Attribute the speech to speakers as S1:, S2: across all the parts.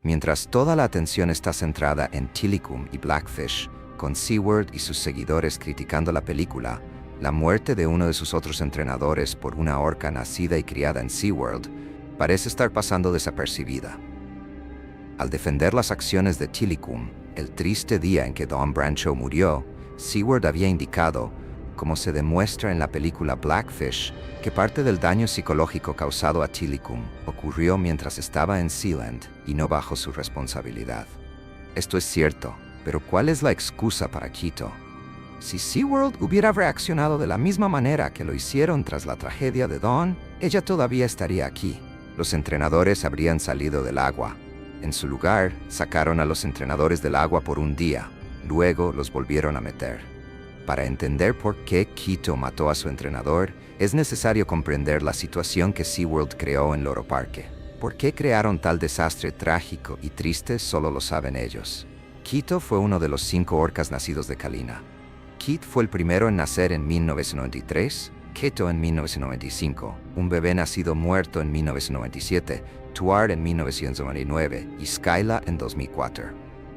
S1: Mientras toda la atención está centrada en Tilikum y Blackfish, con SeaWorld y sus seguidores criticando la película, la muerte de uno de sus otros entrenadores por una orca nacida y criada en SeaWorld parece estar pasando desapercibida. Al defender las acciones de Tilikum, el triste día en que Dawn Brancheau murió, SeaWorld había indicado, como se demuestra en la película Blackfish, que parte del daño psicológico causado a Tilikum ocurrió mientras estaba en Sealand y no bajo su responsabilidad. Esto es cierto, pero ¿cuál es la excusa para Quito? Si SeaWorld hubiera reaccionado de la misma manera que lo hicieron tras la tragedia de Dawn, ella todavía estaría aquí. Los entrenadores habrían salido del agua. En su lugar, sacaron a los entrenadores del agua por un día. Luego los volvieron a meter. Para entender por qué Quito mató a su entrenador, es necesario comprender la situación que SeaWorld creó en Loro Parque. ¿Por qué crearon tal desastre trágico y triste? Solo lo saben ellos. Quito fue uno de los 5 orcas nacidos de Kalina. Kit fue el primero en nacer en 1993, Keto en 1995, un bebé nacido muerto en 1997, Tuar en 1999 y Skyla en 2004.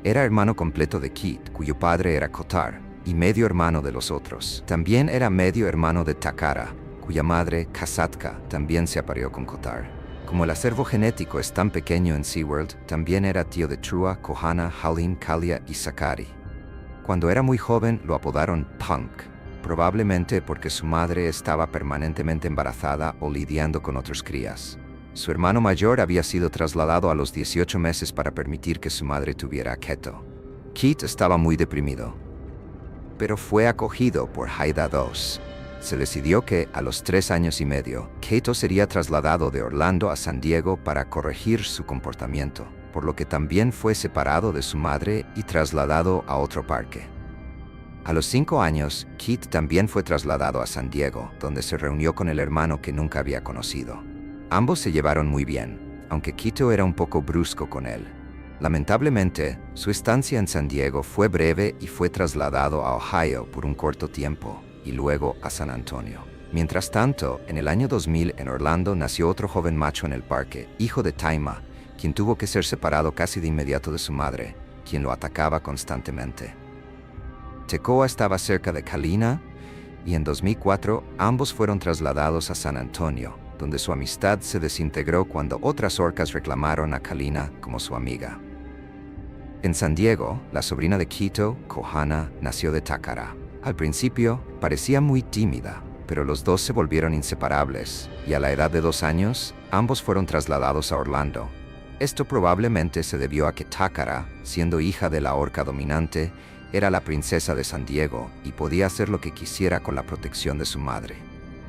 S1: Era hermano completo de Kit, cuyo padre era Kotar, y medio hermano de los otros. También era medio hermano de Takara, cuya madre, Kasatka, también se apareó con Kotar. Como el acervo genético es tan pequeño en SeaWorld, también era tío de Trua, Kohana, Halim, Kalia y Sakari. Cuando era muy joven lo apodaron Punk, probablemente porque su madre estaba permanentemente embarazada o lidiando con otros crías. Su hermano mayor había sido trasladado a los 18 meses para permitir que su madre tuviera a Keto. Kit estaba muy deprimido, pero fue acogido por Haida II. Se decidió que, a los 3 años y medio, Keto sería trasladado de Orlando a San Diego para corregir su comportamiento, por lo que también fue separado de su madre y trasladado a otro parque. A los 5 años, Kit también fue trasladado a San Diego, donde se reunió con el hermano que nunca había conocido. Ambos se llevaron muy bien, aunque Quito era un poco brusco con él. Lamentablemente, su estancia en San Diego fue breve y fue trasladado a Ohio por un corto tiempo, y luego a San Antonio. Mientras tanto, en el año 2000 en Orlando nació otro joven macho en el parque, hijo de Taima, quien tuvo que ser separado casi de inmediato de su madre, quien lo atacaba constantemente. Tekoa estaba cerca de Kalina, y en 2004 ambos fueron trasladados a San Antonio, donde su amistad se desintegró cuando otras orcas reclamaron a Kalina como su amiga. En San Diego, la sobrina de Quito, Kohana, nació de Takara. Al principio, parecía muy tímida, pero los dos se volvieron inseparables, y a la edad de 2 años, ambos fueron trasladados a Orlando. Esto probablemente se debió a que Takara, siendo hija de la orca dominante, era la princesa de San Diego y podía hacer lo que quisiera con la protección de su madre.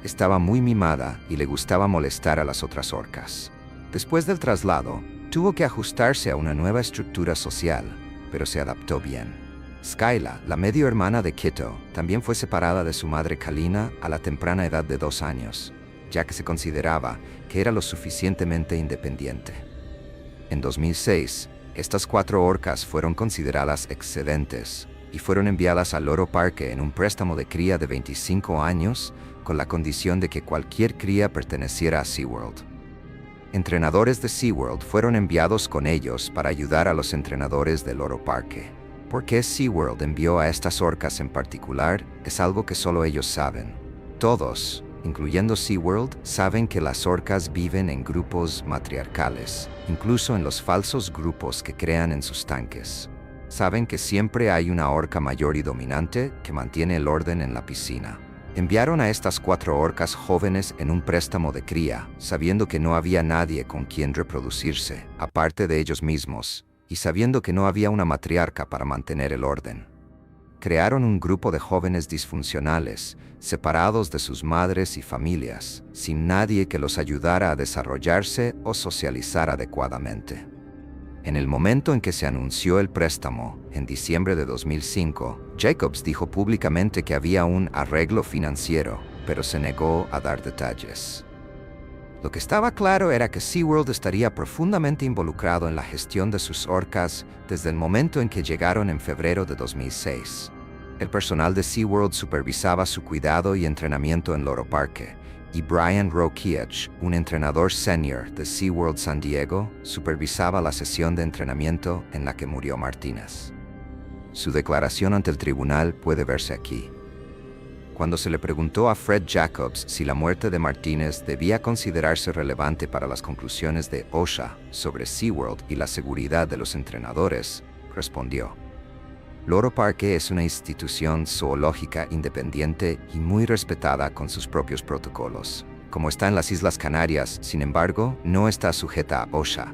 S1: Estaba muy mimada y le gustaba molestar a las otras orcas. Después del traslado, tuvo que ajustarse a una nueva estructura social, pero se adaptó bien. Skyla, la medio hermana de Quito, también fue separada de su madre Kalina a la temprana edad de 2 años, ya que se consideraba que era lo suficientemente independiente. En 2006, estas 4 orcas fueron consideradas excedentes y fueron enviadas al Loro Parque en un préstamo de cría de 25 años con la condición de que cualquier cría perteneciera a SeaWorld. Entrenadores de SeaWorld fueron enviados con ellos para ayudar a los entrenadores del Loro Parque. ¿Por qué SeaWorld envió a estas orcas en particular? Es algo que solo ellos saben. Todos, incluyendo SeaWorld, saben que las orcas viven en grupos matriarcales, incluso en los falsos grupos que crean en sus tanques. Saben que siempre hay una orca mayor y dominante que mantiene el orden en la piscina. Enviaron a estas 4 orcas jóvenes en un préstamo de cría, sabiendo que no había nadie con quien reproducirse, aparte de ellos mismos, y sabiendo que no había una matriarca para mantener el orden. Crearon un grupo de jóvenes disfuncionales, separados de sus madres y familias, sin nadie que los ayudara a desarrollarse o socializar adecuadamente. En el momento en que se anunció el préstamo, en diciembre de 2005, Jacobs dijo públicamente que había un arreglo financiero, pero se negó a dar detalles. Lo que estaba claro era que SeaWorld estaría profundamente involucrado en la gestión de sus orcas desde el momento en que llegaron en febrero de 2006. El personal de SeaWorld supervisaba su cuidado y entrenamiento en Loro Parque, y Brian Rokeach, un entrenador senior de SeaWorld San Diego, supervisaba la sesión de entrenamiento en la que murió Martínez. Su declaración ante el tribunal puede verse aquí. Cuando se le preguntó a Fred Jacobs si la muerte de Martínez debía considerarse relevante para las conclusiones de OSHA sobre SeaWorld y la seguridad de los entrenadores, respondió: Loro Parque es una institución zoológica independiente y muy respetada con sus propios protocolos. Como está en las Islas Canarias, sin embargo, no está sujeta a OSHA.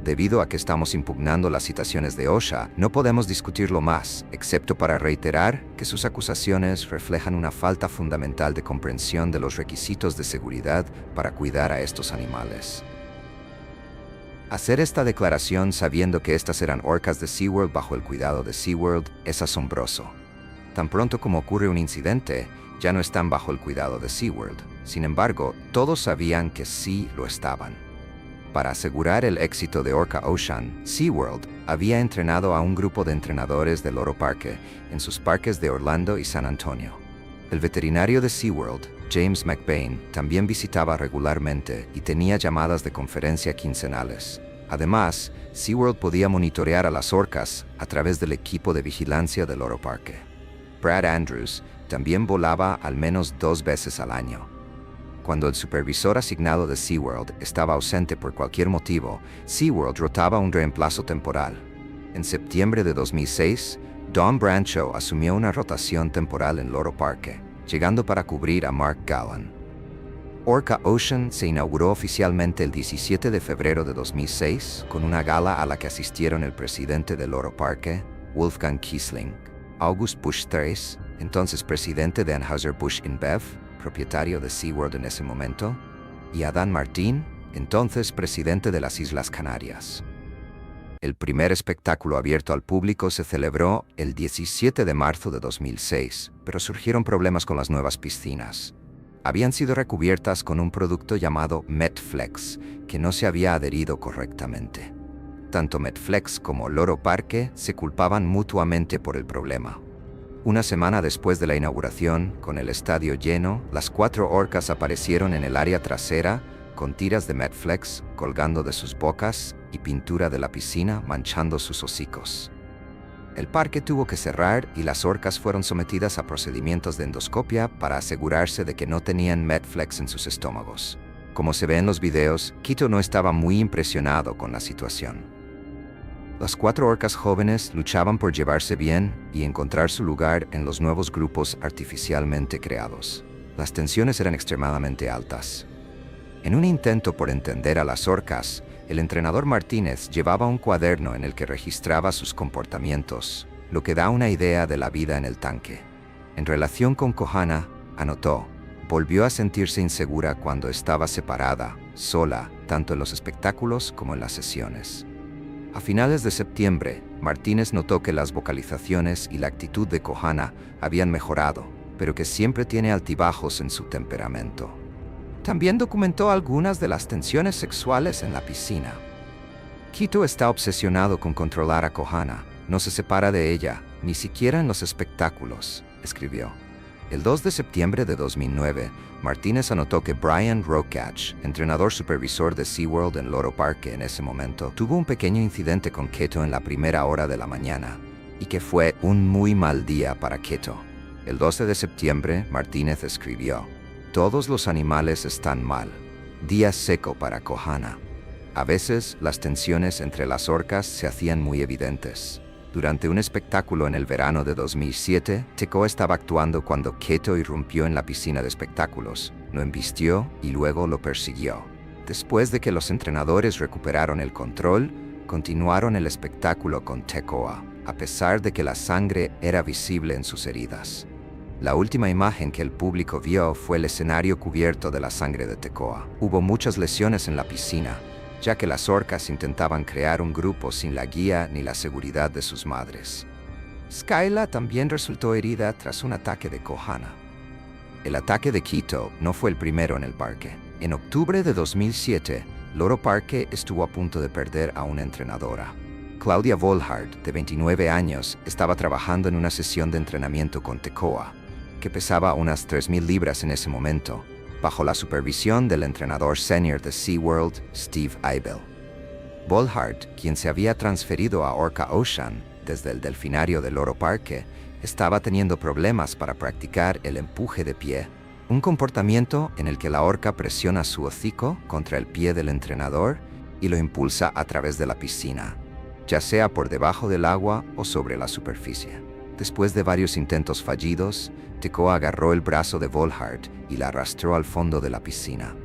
S1: Debido a que estamos impugnando las citaciones de OSHA, no podemos discutirlo más, excepto para reiterar que sus acusaciones reflejan una falta fundamental de comprensión de los requisitos de seguridad para cuidar a estos animales. Hacer esta declaración sabiendo que estas eran orcas de SeaWorld bajo el cuidado de SeaWorld es asombroso. Tan pronto como ocurre un incidente, ya no están bajo el cuidado de SeaWorld. Sin embargo, todos sabían que sí lo estaban. Para asegurar el éxito de Orca Ocean, SeaWorld había entrenado a un grupo de entrenadores de Loro Parque en sus parques de Orlando y San Antonio. El veterinario de SeaWorld, James McBain, también visitaba regularmente y tenía llamadas de conferencia quincenales. Además, SeaWorld podía monitorear a las orcas a través del equipo de vigilancia de Loro Parque. Brad Andrews también volaba al menos 2 veces al año. Cuando el supervisor asignado de SeaWorld estaba ausente por cualquier motivo, SeaWorld rotaba un reemplazo temporal. En septiembre de 2006, Don Brancho asumió una rotación temporal en Loro Parque, llegando para cubrir a Mark Gallen. Orca Ocean se inauguró oficialmente el 17 de febrero de 2006 con una gala a la que asistieron el presidente de Loro Parque, Wolfgang Kiesling, August Busch III, entonces presidente de Anheuser-Busch InBev, propietario de SeaWorld en ese momento, y Adán Martín, entonces presidente de las Islas Canarias. El primer espectáculo abierto al público se celebró el 17 de marzo de 2006, pero surgieron problemas con las nuevas piscinas. Habían sido recubiertas con un producto llamado Metflex, que no se había adherido correctamente. Tanto Metflex como Loro Parque se culpaban mutuamente por el problema. Una semana después de la inauguración, con el estadio lleno, las 4 orcas aparecieron en el área trasera, con tiras de Metflex colgando de sus bocas y pintura de la piscina manchando sus hocicos. El parque tuvo que cerrar y las orcas fueron sometidas a procedimientos de endoscopia para asegurarse de que no tenían Metflex en sus estómagos. Como se ve en los videos, Quito no estaba muy impresionado con la situación. Las 4 orcas jóvenes luchaban por llevarse bien y encontrar su lugar en los nuevos grupos artificialmente creados. Las tensiones eran extremadamente altas. En un intento por entender a las orcas, el entrenador Martínez llevaba un cuaderno en el que registraba sus comportamientos, lo que da una idea de la vida en el tanque. En relación con Kohana, anotó: volvió a sentirse insegura cuando estaba separada, sola, tanto en los espectáculos como en las sesiones. A finales de septiembre, Martínez notó que las vocalizaciones y la actitud de Kohana habían mejorado, pero que siempre tiene altibajos en su temperamento. También documentó algunas de las tensiones sexuales en la piscina. Quito está obsesionado con controlar a Kohana, no se separa de ella, ni siquiera en los espectáculos, escribió. El 2 de septiembre de 2009, Martínez anotó que Brian Rokeach, entrenador supervisor de SeaWorld en Loro Parque en ese momento, tuvo un pequeño incidente con Keto en la primera hora de la mañana, y que fue un muy mal día para Keto. El 12 de septiembre, Martínez escribió: todos los animales están mal. Día seco para Kohana. A veces, las tensiones entre las orcas se hacían muy evidentes. Durante un espectáculo en el verano de 2007, Tekoa estaba actuando cuando Keto irrumpió en la piscina de espectáculos, lo embistió y luego lo persiguió. Después de que los entrenadores recuperaron el control, continuaron el espectáculo con Tekoa, a pesar de que la sangre era visible en sus heridas. La última imagen que el público vio fue el escenario cubierto de la sangre de Tekoa. Hubo muchas lesiones en la piscina, ya que las orcas intentaban crear un grupo sin la guía ni la seguridad de sus madres. Skyla también resultó herida tras un ataque de Kohana. El ataque de Quito no fue el primero en el parque. En octubre de 2007, Loro Parque estuvo a punto de perder a una entrenadora. Claudia Volhard, de 29 años, estaba trabajando en una sesión de entrenamiento con Tekoa, que pesaba unas 3.000 libras en ese momento, bajo la supervisión del entrenador senior de SeaWorld, Steve Eibel. Volhard, quien se había transferido a Orca Ocean desde el delfinario del Loro Parque, estaba teniendo problemas para practicar el empuje de pie, un comportamiento en el que la orca presiona su hocico contra el pie del entrenador y lo impulsa a través de la piscina, ya sea por debajo del agua o sobre la superficie. Después de varios intentos fallidos, Tekoa agarró el brazo de Volhard y la arrastró al fondo de la piscina.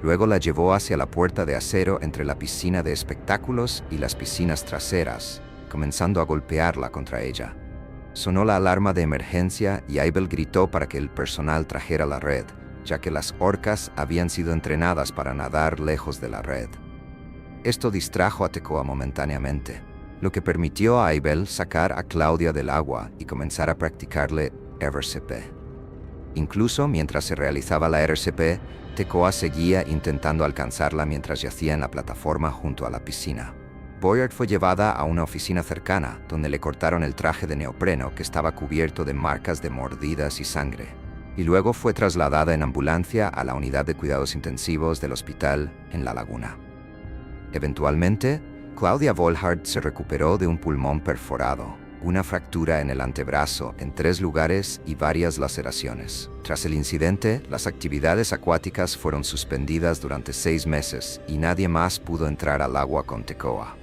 S1: Luego la llevó hacia la puerta de acero entre la piscina de espectáculos y las piscinas traseras, comenzando a golpearla contra ella. Sonó la alarma de emergencia y Eibel gritó para que el personal trajera la red, ya que las orcas habían sido entrenadas para nadar lejos de la red. Esto distrajo a Tekoa momentáneamente, lo que permitió a Eibel sacar a Claudia del agua y comenzar a practicarle RCP. Incluso mientras se realizaba la RCP, Tekoa seguía intentando alcanzarla mientras yacía en la plataforma junto a la piscina. Boyard fue llevada a una oficina cercana, donde le cortaron el traje de neopreno que estaba cubierto de marcas de mordidas y sangre, y luego fue trasladada en ambulancia a la unidad de cuidados intensivos del hospital en La Laguna. Eventualmente, Claudia Volhard se recuperó de un pulmón perforado, una fractura en el antebrazo en 3 lugares y varias laceraciones. Tras el incidente, las actividades acuáticas fueron suspendidas durante 6 meses y nadie más pudo entrar al agua con Tekoa.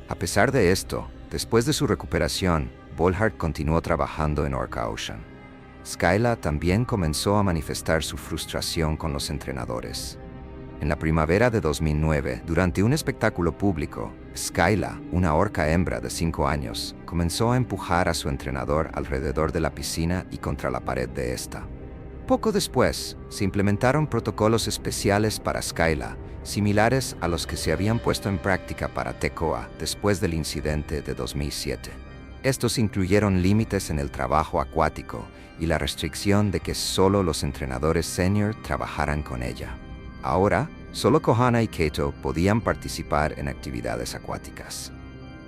S1: A pesar de esto, después de su recuperación, Volhard continuó trabajando en Orca Ocean. Skyla también comenzó a manifestar su frustración con los entrenadores. En la primavera de 2009, durante un espectáculo público, Skyla, una orca hembra de 5 años, comenzó a empujar a su entrenador alrededor de la piscina y contra la pared de esta. Poco después, se implementaron protocolos especiales para Skyla, similares a los que se habían puesto en práctica para Tekoa después del incidente de 2007. Estos incluyeron límites en el trabajo acuático y la restricción de que solo los entrenadores senior trabajaran con ella. Ahora, solo Kohana y Keto podían participar en actividades acuáticas.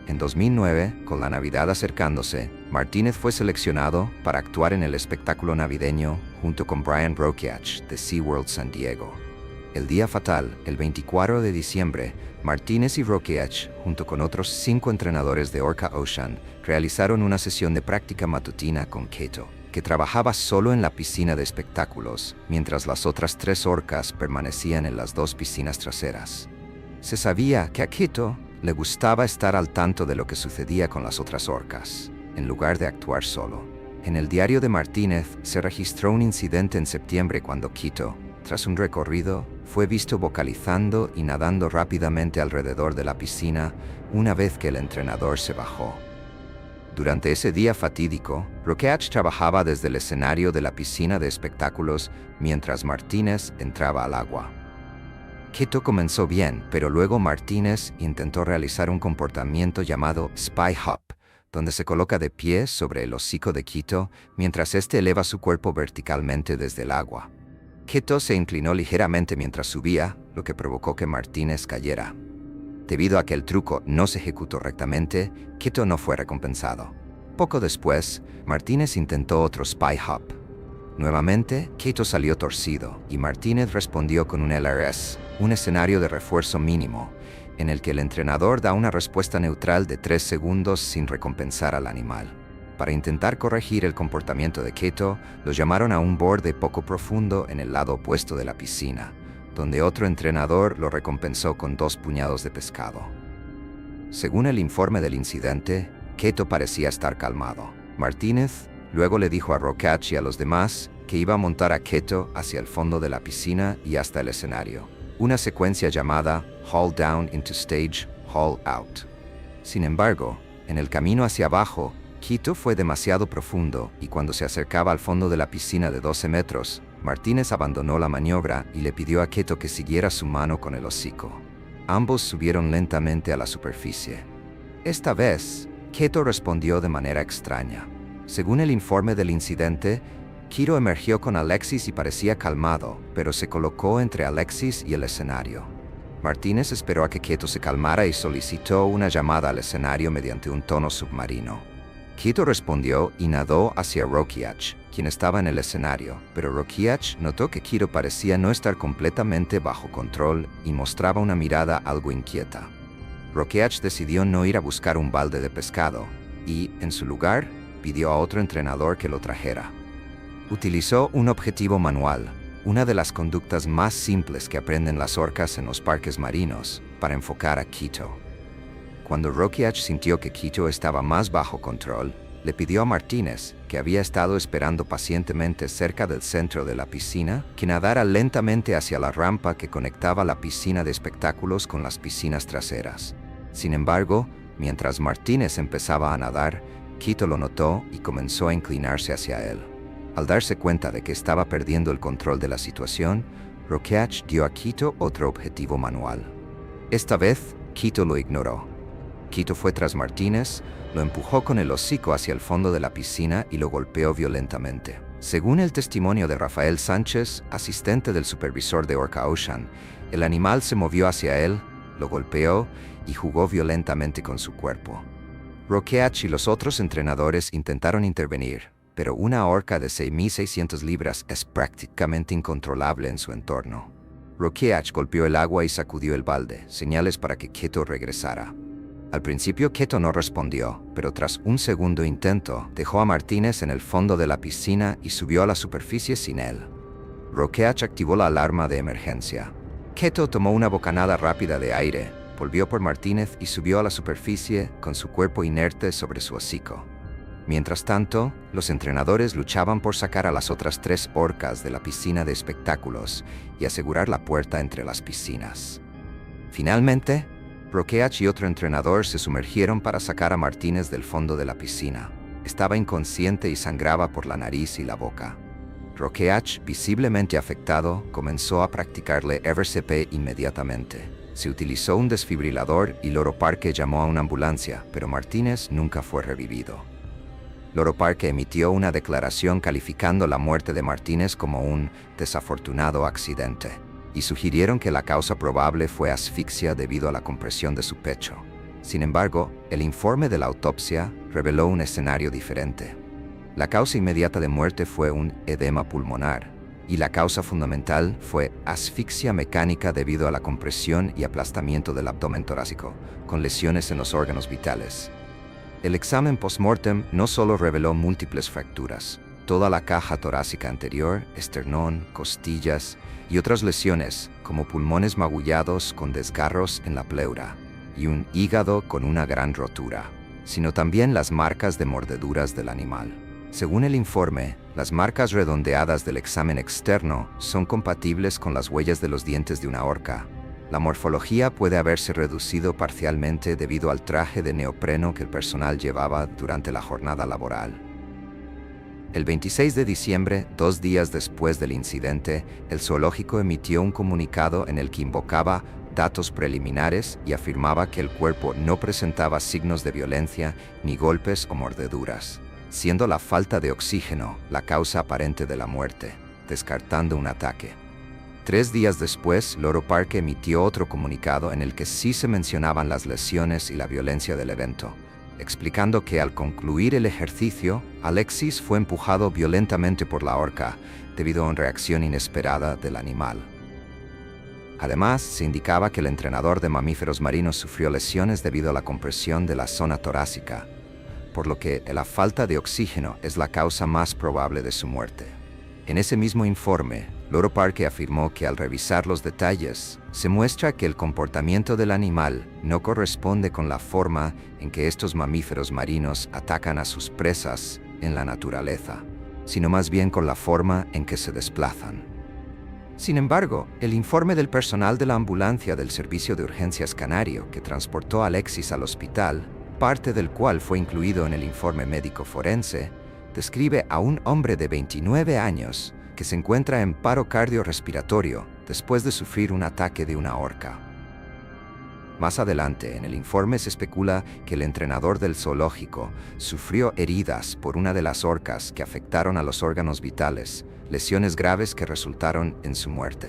S1: En 2009, con la Navidad acercándose, Martínez fue seleccionado para actuar en el espectáculo navideño junto con Brian Brokiach de SeaWorld San Diego. El día fatal, el 24 de diciembre, Martínez y Brokiach, junto con otros 5 entrenadores de Orca Ocean, realizaron una sesión de práctica matutina con Keto, que trabajaba solo en la piscina de espectáculos, mientras las otras 3 orcas permanecían en las 2 piscinas traseras. Se sabía que a Keto le gustaba estar al tanto de lo que sucedía con las otras orcas, en lugar de actuar solo. En el diario de Martínez se registró un incidente en septiembre cuando Keto, tras un recorrido, fue visto vocalizando y nadando rápidamente alrededor de la piscina una vez que el entrenador se bajó. Durante ese día fatídico, Brokiach trabajaba desde el escenario de la piscina de espectáculos mientras Martínez entraba al agua. Keto comenzó bien, pero luego Martínez intentó realizar un comportamiento llamado Spy Hop, donde se coloca de pie sobre el hocico de Keto mientras éste eleva su cuerpo verticalmente desde el agua. Keto se inclinó ligeramente mientras subía, lo que provocó que Martínez cayera. Debido a que el truco no se ejecutó rectamente, Keto no fue recompensado. Poco después, Martínez intentó otro Spy Hop. Nuevamente, Keto salió torcido y Martínez respondió con un LRS, un escenario de refuerzo mínimo, en el que el entrenador da una respuesta neutral de 3 segundos sin recompensar al animal. Para intentar corregir el comportamiento de Keto, lo llamaron a un borde poco profundo en el lado opuesto de la piscina, donde otro entrenador lo recompensó con 2 puñados de pescado. Según el informe del incidente, Keto parecía estar calmado. Martínez luego le dijo a Brokiach y a los demás que iba a montar a Keto hacia el fondo de la piscina y hasta el escenario, una secuencia llamada Haul Down into Stage, Haul Out. Sin embargo, en el camino hacia abajo, Keto fue demasiado profundo y cuando se acercaba al fondo de la piscina de 12 metros, Martínez abandonó la maniobra y le pidió a Keto que siguiera su mano con el hocico. Ambos subieron lentamente a la superficie. Esta vez, Keto respondió de manera extraña. Según el informe del incidente, Keto emergió con Alexis y parecía calmado, pero se colocó entre Alexis y el escenario. Martínez esperó a que Keto se calmara y solicitó una llamada al escenario mediante un tono submarino. Quito respondió y nadó hacia Rokiach, quien estaba en el escenario, pero Rokiach notó que Quito parecía no estar completamente bajo control y mostraba una mirada algo inquieta. Rokiach decidió no ir a buscar un balde de pescado y, en su lugar, pidió a otro entrenador que lo trajera. Utilizó un objetivo manual, una de las conductas más simples que aprenden las orcas en los parques marinos, para enfocar a Quito. Cuando Rokiach sintió que Quito estaba más bajo control, le pidió a Martínez, que había estado esperando pacientemente cerca del centro de la piscina, que nadara lentamente hacia la rampa que conectaba la piscina de espectáculos con las piscinas traseras. Sin embargo, mientras Martínez empezaba a nadar, Quito lo notó y comenzó a inclinarse hacia él. Al darse cuenta de que estaba perdiendo el control de la situación, Rokiach dio a Quito otro objetivo manual. Esta vez, Quito lo ignoró. Quito fue tras Martínez, lo empujó con el hocico hacia el fondo de la piscina y lo golpeó violentamente. Según el testimonio de Rafael Sánchez, asistente del supervisor de Orca Ocean, el animal se movió hacia él, lo golpeó y jugó violentamente con su cuerpo. Rokiach y los otros entrenadores intentaron intervenir, pero una orca de 6.600 libras es prácticamente incontrolable en su entorno. Rokiach golpeó el agua y sacudió el balde, señales para que Quito regresara. Al principio Quito no respondió, pero tras un segundo intento, dejó a Martínez en el fondo de la piscina y subió a la superficie sin él. Rokiach activó la alarma de emergencia. Quito tomó una bocanada rápida de aire, volvió por Martínez y subió a la superficie con su cuerpo inerte sobre su hocico. Mientras tanto, los entrenadores luchaban por sacar a las otras 3 orcas de la piscina de espectáculos y asegurar la puerta entre las piscinas. Finalmente, Rokiach y otro entrenador se sumergieron para sacar a Martínez del fondo de la piscina. Estaba inconsciente y sangraba por la nariz y la boca. Rokiach, visiblemente afectado, comenzó a practicarle RCP inmediatamente. Se utilizó un desfibrilador y Loro Parque llamó a una ambulancia, pero Martínez nunca fue revivido. Loro Parque emitió una declaración calificando la muerte de Martínez como un desafortunado accidente, y sugirieron que la causa probable fue asfixia debido a la compresión de su pecho. Sin embargo, el informe de la autopsia reveló un escenario diferente. La causa inmediata de muerte fue un edema pulmonar, y la causa fundamental fue asfixia mecánica debido a la compresión y aplastamiento del abdomen torácico, con lesiones en los órganos vitales. El examen post-mortem no solo reveló múltiples fracturas, toda la caja torácica anterior, esternón, costillas y otras lesiones, como pulmones magullados con desgarros en la pleura y un hígado con una gran rotura, sino también las marcas de mordeduras del animal. Según el informe, las marcas redondeadas del examen externo son compatibles con las huellas de los dientes de una orca. La morfología puede haberse reducido parcialmente debido al traje de neopreno que el personal llevaba durante la jornada laboral. El 26 de diciembre, 2 días después del incidente, el zoológico emitió un comunicado en el que invocaba datos preliminares y afirmaba que el cuerpo no presentaba signos de violencia ni golpes o mordeduras, siendo la falta de oxígeno la causa aparente de la muerte, descartando un ataque. 3 días después, Loro Parque emitió otro comunicado en el que sí se mencionaban las lesiones y la violencia del evento, explicando que al concluir el ejercicio, Alexis fue empujado violentamente por la orca debido a una reacción inesperada del animal. Además, se indicaba que el entrenador de mamíferos marinos sufrió lesiones debido a la compresión de la zona torácica, por lo que la falta de oxígeno es la causa más probable de su muerte. En ese mismo informe, Loro Parque afirmó que al revisar los detalles, se muestra que el comportamiento del animal no corresponde con la forma en que estos mamíferos marinos atacan a sus presas en la naturaleza, sino más bien con la forma en que se desplazan. Sin embargo, el informe del personal de la ambulancia del Servicio de Urgencias Canario que transportó a Alexis al hospital, parte del cual fue incluido en el informe médico forense, describe a un hombre de 29 años que se encuentra en paro cardiorrespiratorio después de sufrir un ataque de una orca. Más adelante, en el informe se especula que el entrenador del zoológico sufrió heridas por una de las orcas que afectaron a los órganos vitales, lesiones graves que resultaron en su muerte.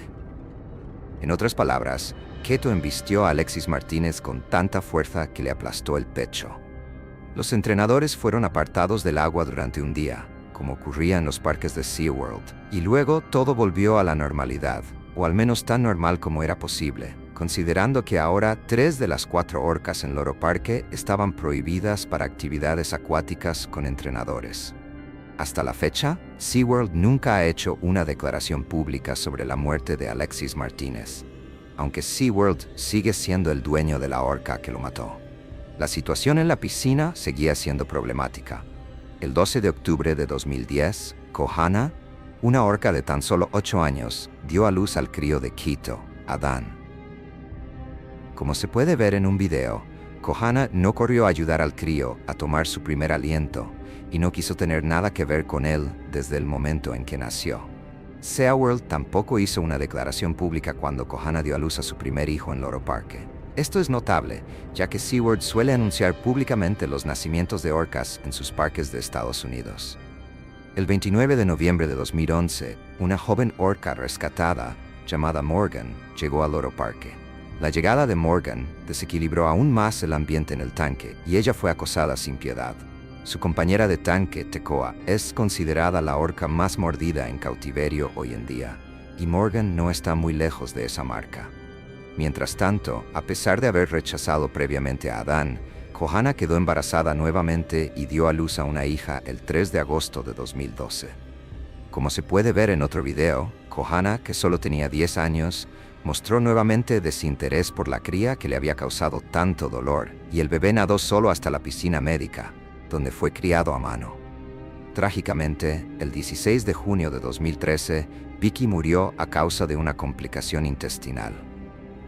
S1: En otras palabras, Quito embistió a Alexis Martínez con tanta fuerza que le aplastó el pecho. Los entrenadores fueron apartados del agua durante un día, como ocurría en los parques de SeaWorld, y luego todo volvió a la normalidad, o al menos tan normal como era posible, considerando que ahora 3 de las 4 orcas en Loro Parque estaban prohibidas para actividades acuáticas con entrenadores. Hasta la fecha, SeaWorld nunca ha hecho una declaración pública sobre la muerte de Alexis Martínez, aunque SeaWorld sigue siendo el dueño de la orca que lo mató. La situación en la piscina seguía siendo problemática. El 12 de octubre de 2010, Kohana, una orca de tan solo 8 años, dio a luz al crío de Quito, Adán. Como se puede ver en un video, Kohana no corrió a ayudar al crío a tomar su primer aliento y no quiso tener nada que ver con él desde el momento en que nació. SeaWorld tampoco hizo una declaración pública cuando Kohana dio a luz a su primer hijo en Loro Parque. Esto es notable, ya que SeaWorld suele anunciar públicamente los nacimientos de orcas en sus parques de Estados Unidos. El 29 de noviembre de 2011, una joven orca rescatada, llamada Morgan, llegó a Loro Parque. La llegada de Morgan desequilibró aún más el ambiente en el tanque y ella fue acosada sin piedad. Su compañera de tanque, Tekoa, es considerada la orca más mordida en cautiverio hoy en día, y Morgan no está muy lejos de esa marca. Mientras tanto, a pesar de haber rechazado previamente a Adán, Kohana quedó embarazada nuevamente y dio a luz a una hija el 3 de agosto de 2012. Como se puede ver en otro video, Kohana, que solo tenía 10 años, mostró nuevamente desinterés por la cría que le había causado tanto dolor, y el bebé nadó solo hasta la piscina médica, donde fue criado a mano. Trágicamente, el 16 de junio de 2013, Vicky murió a causa de una complicación intestinal.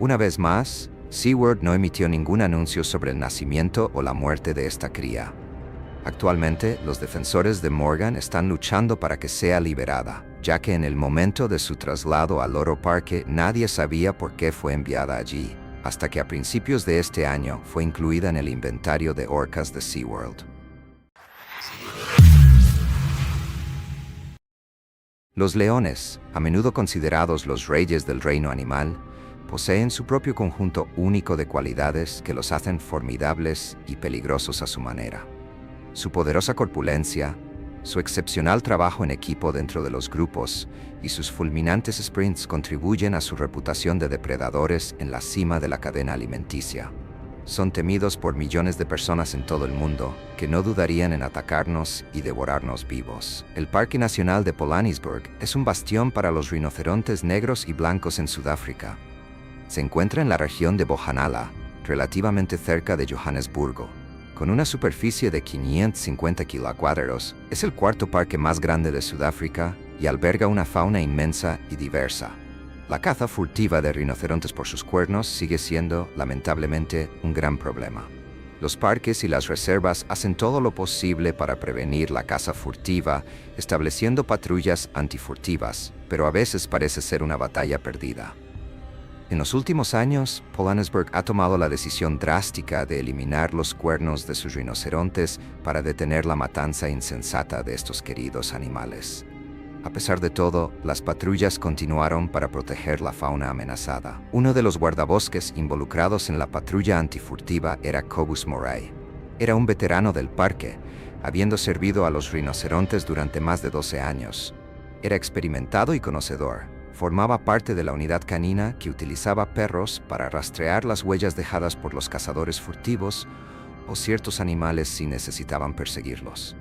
S1: Una vez más, SeaWorld no emitió ningún anuncio sobre el nacimiento o la muerte de esta cría. Actualmente, los defensores de Morgan están luchando para que sea liberada, ya que en el momento de su traslado a Loro Parque nadie sabía por qué fue enviada allí, hasta que a principios de este año fue incluida en el inventario de orcas de SeaWorld. Los leones, a menudo considerados los reyes del reino animal, poseen su propio conjunto único de cualidades que los hacen formidables y peligrosos a su manera. Su poderosa corpulencia, su excepcional trabajo en equipo dentro de los grupos y sus fulminantes sprints contribuyen a su reputación de depredadores en la cima de la cadena alimenticia. Son temidos por millones de personas en todo el mundo que no dudarían en atacarnos y devorarnos vivos. El Parque Nacional de Pilanesberg es un bastión para los rinocerontes negros y blancos en Sudáfrica. Se encuentra en la región de Bojanala, relativamente cerca de Johannesburgo. Con una superficie de 550 kilómetros, es el cuarto parque más grande de Sudáfrica y alberga una fauna inmensa y diversa. La caza furtiva de rinocerontes por sus cuernos sigue siendo, lamentablemente, un gran problema. Los parques y las reservas hacen todo lo posible para prevenir la caza furtiva, estableciendo patrullas antifurtivas, pero a veces parece ser una batalla perdida. En los últimos años, Pilanesberg ha tomado la decisión drástica de eliminar los cuernos de sus rinocerontes para detener la matanza insensata de estos queridos animales. A pesar de todo, las patrullas continuaron para proteger la fauna amenazada. Uno de los guardabosques involucrados en la patrulla antifurtiva era Cobus Moray. Era un veterano del parque, habiendo servido a los rinocerontes durante más de 12 años. Era experimentado y conocedor. Formaba parte de la unidad canina que utilizaba perros para rastrear las huellas dejadas por los cazadores furtivos o ciertos animales si necesitaban perseguirlos.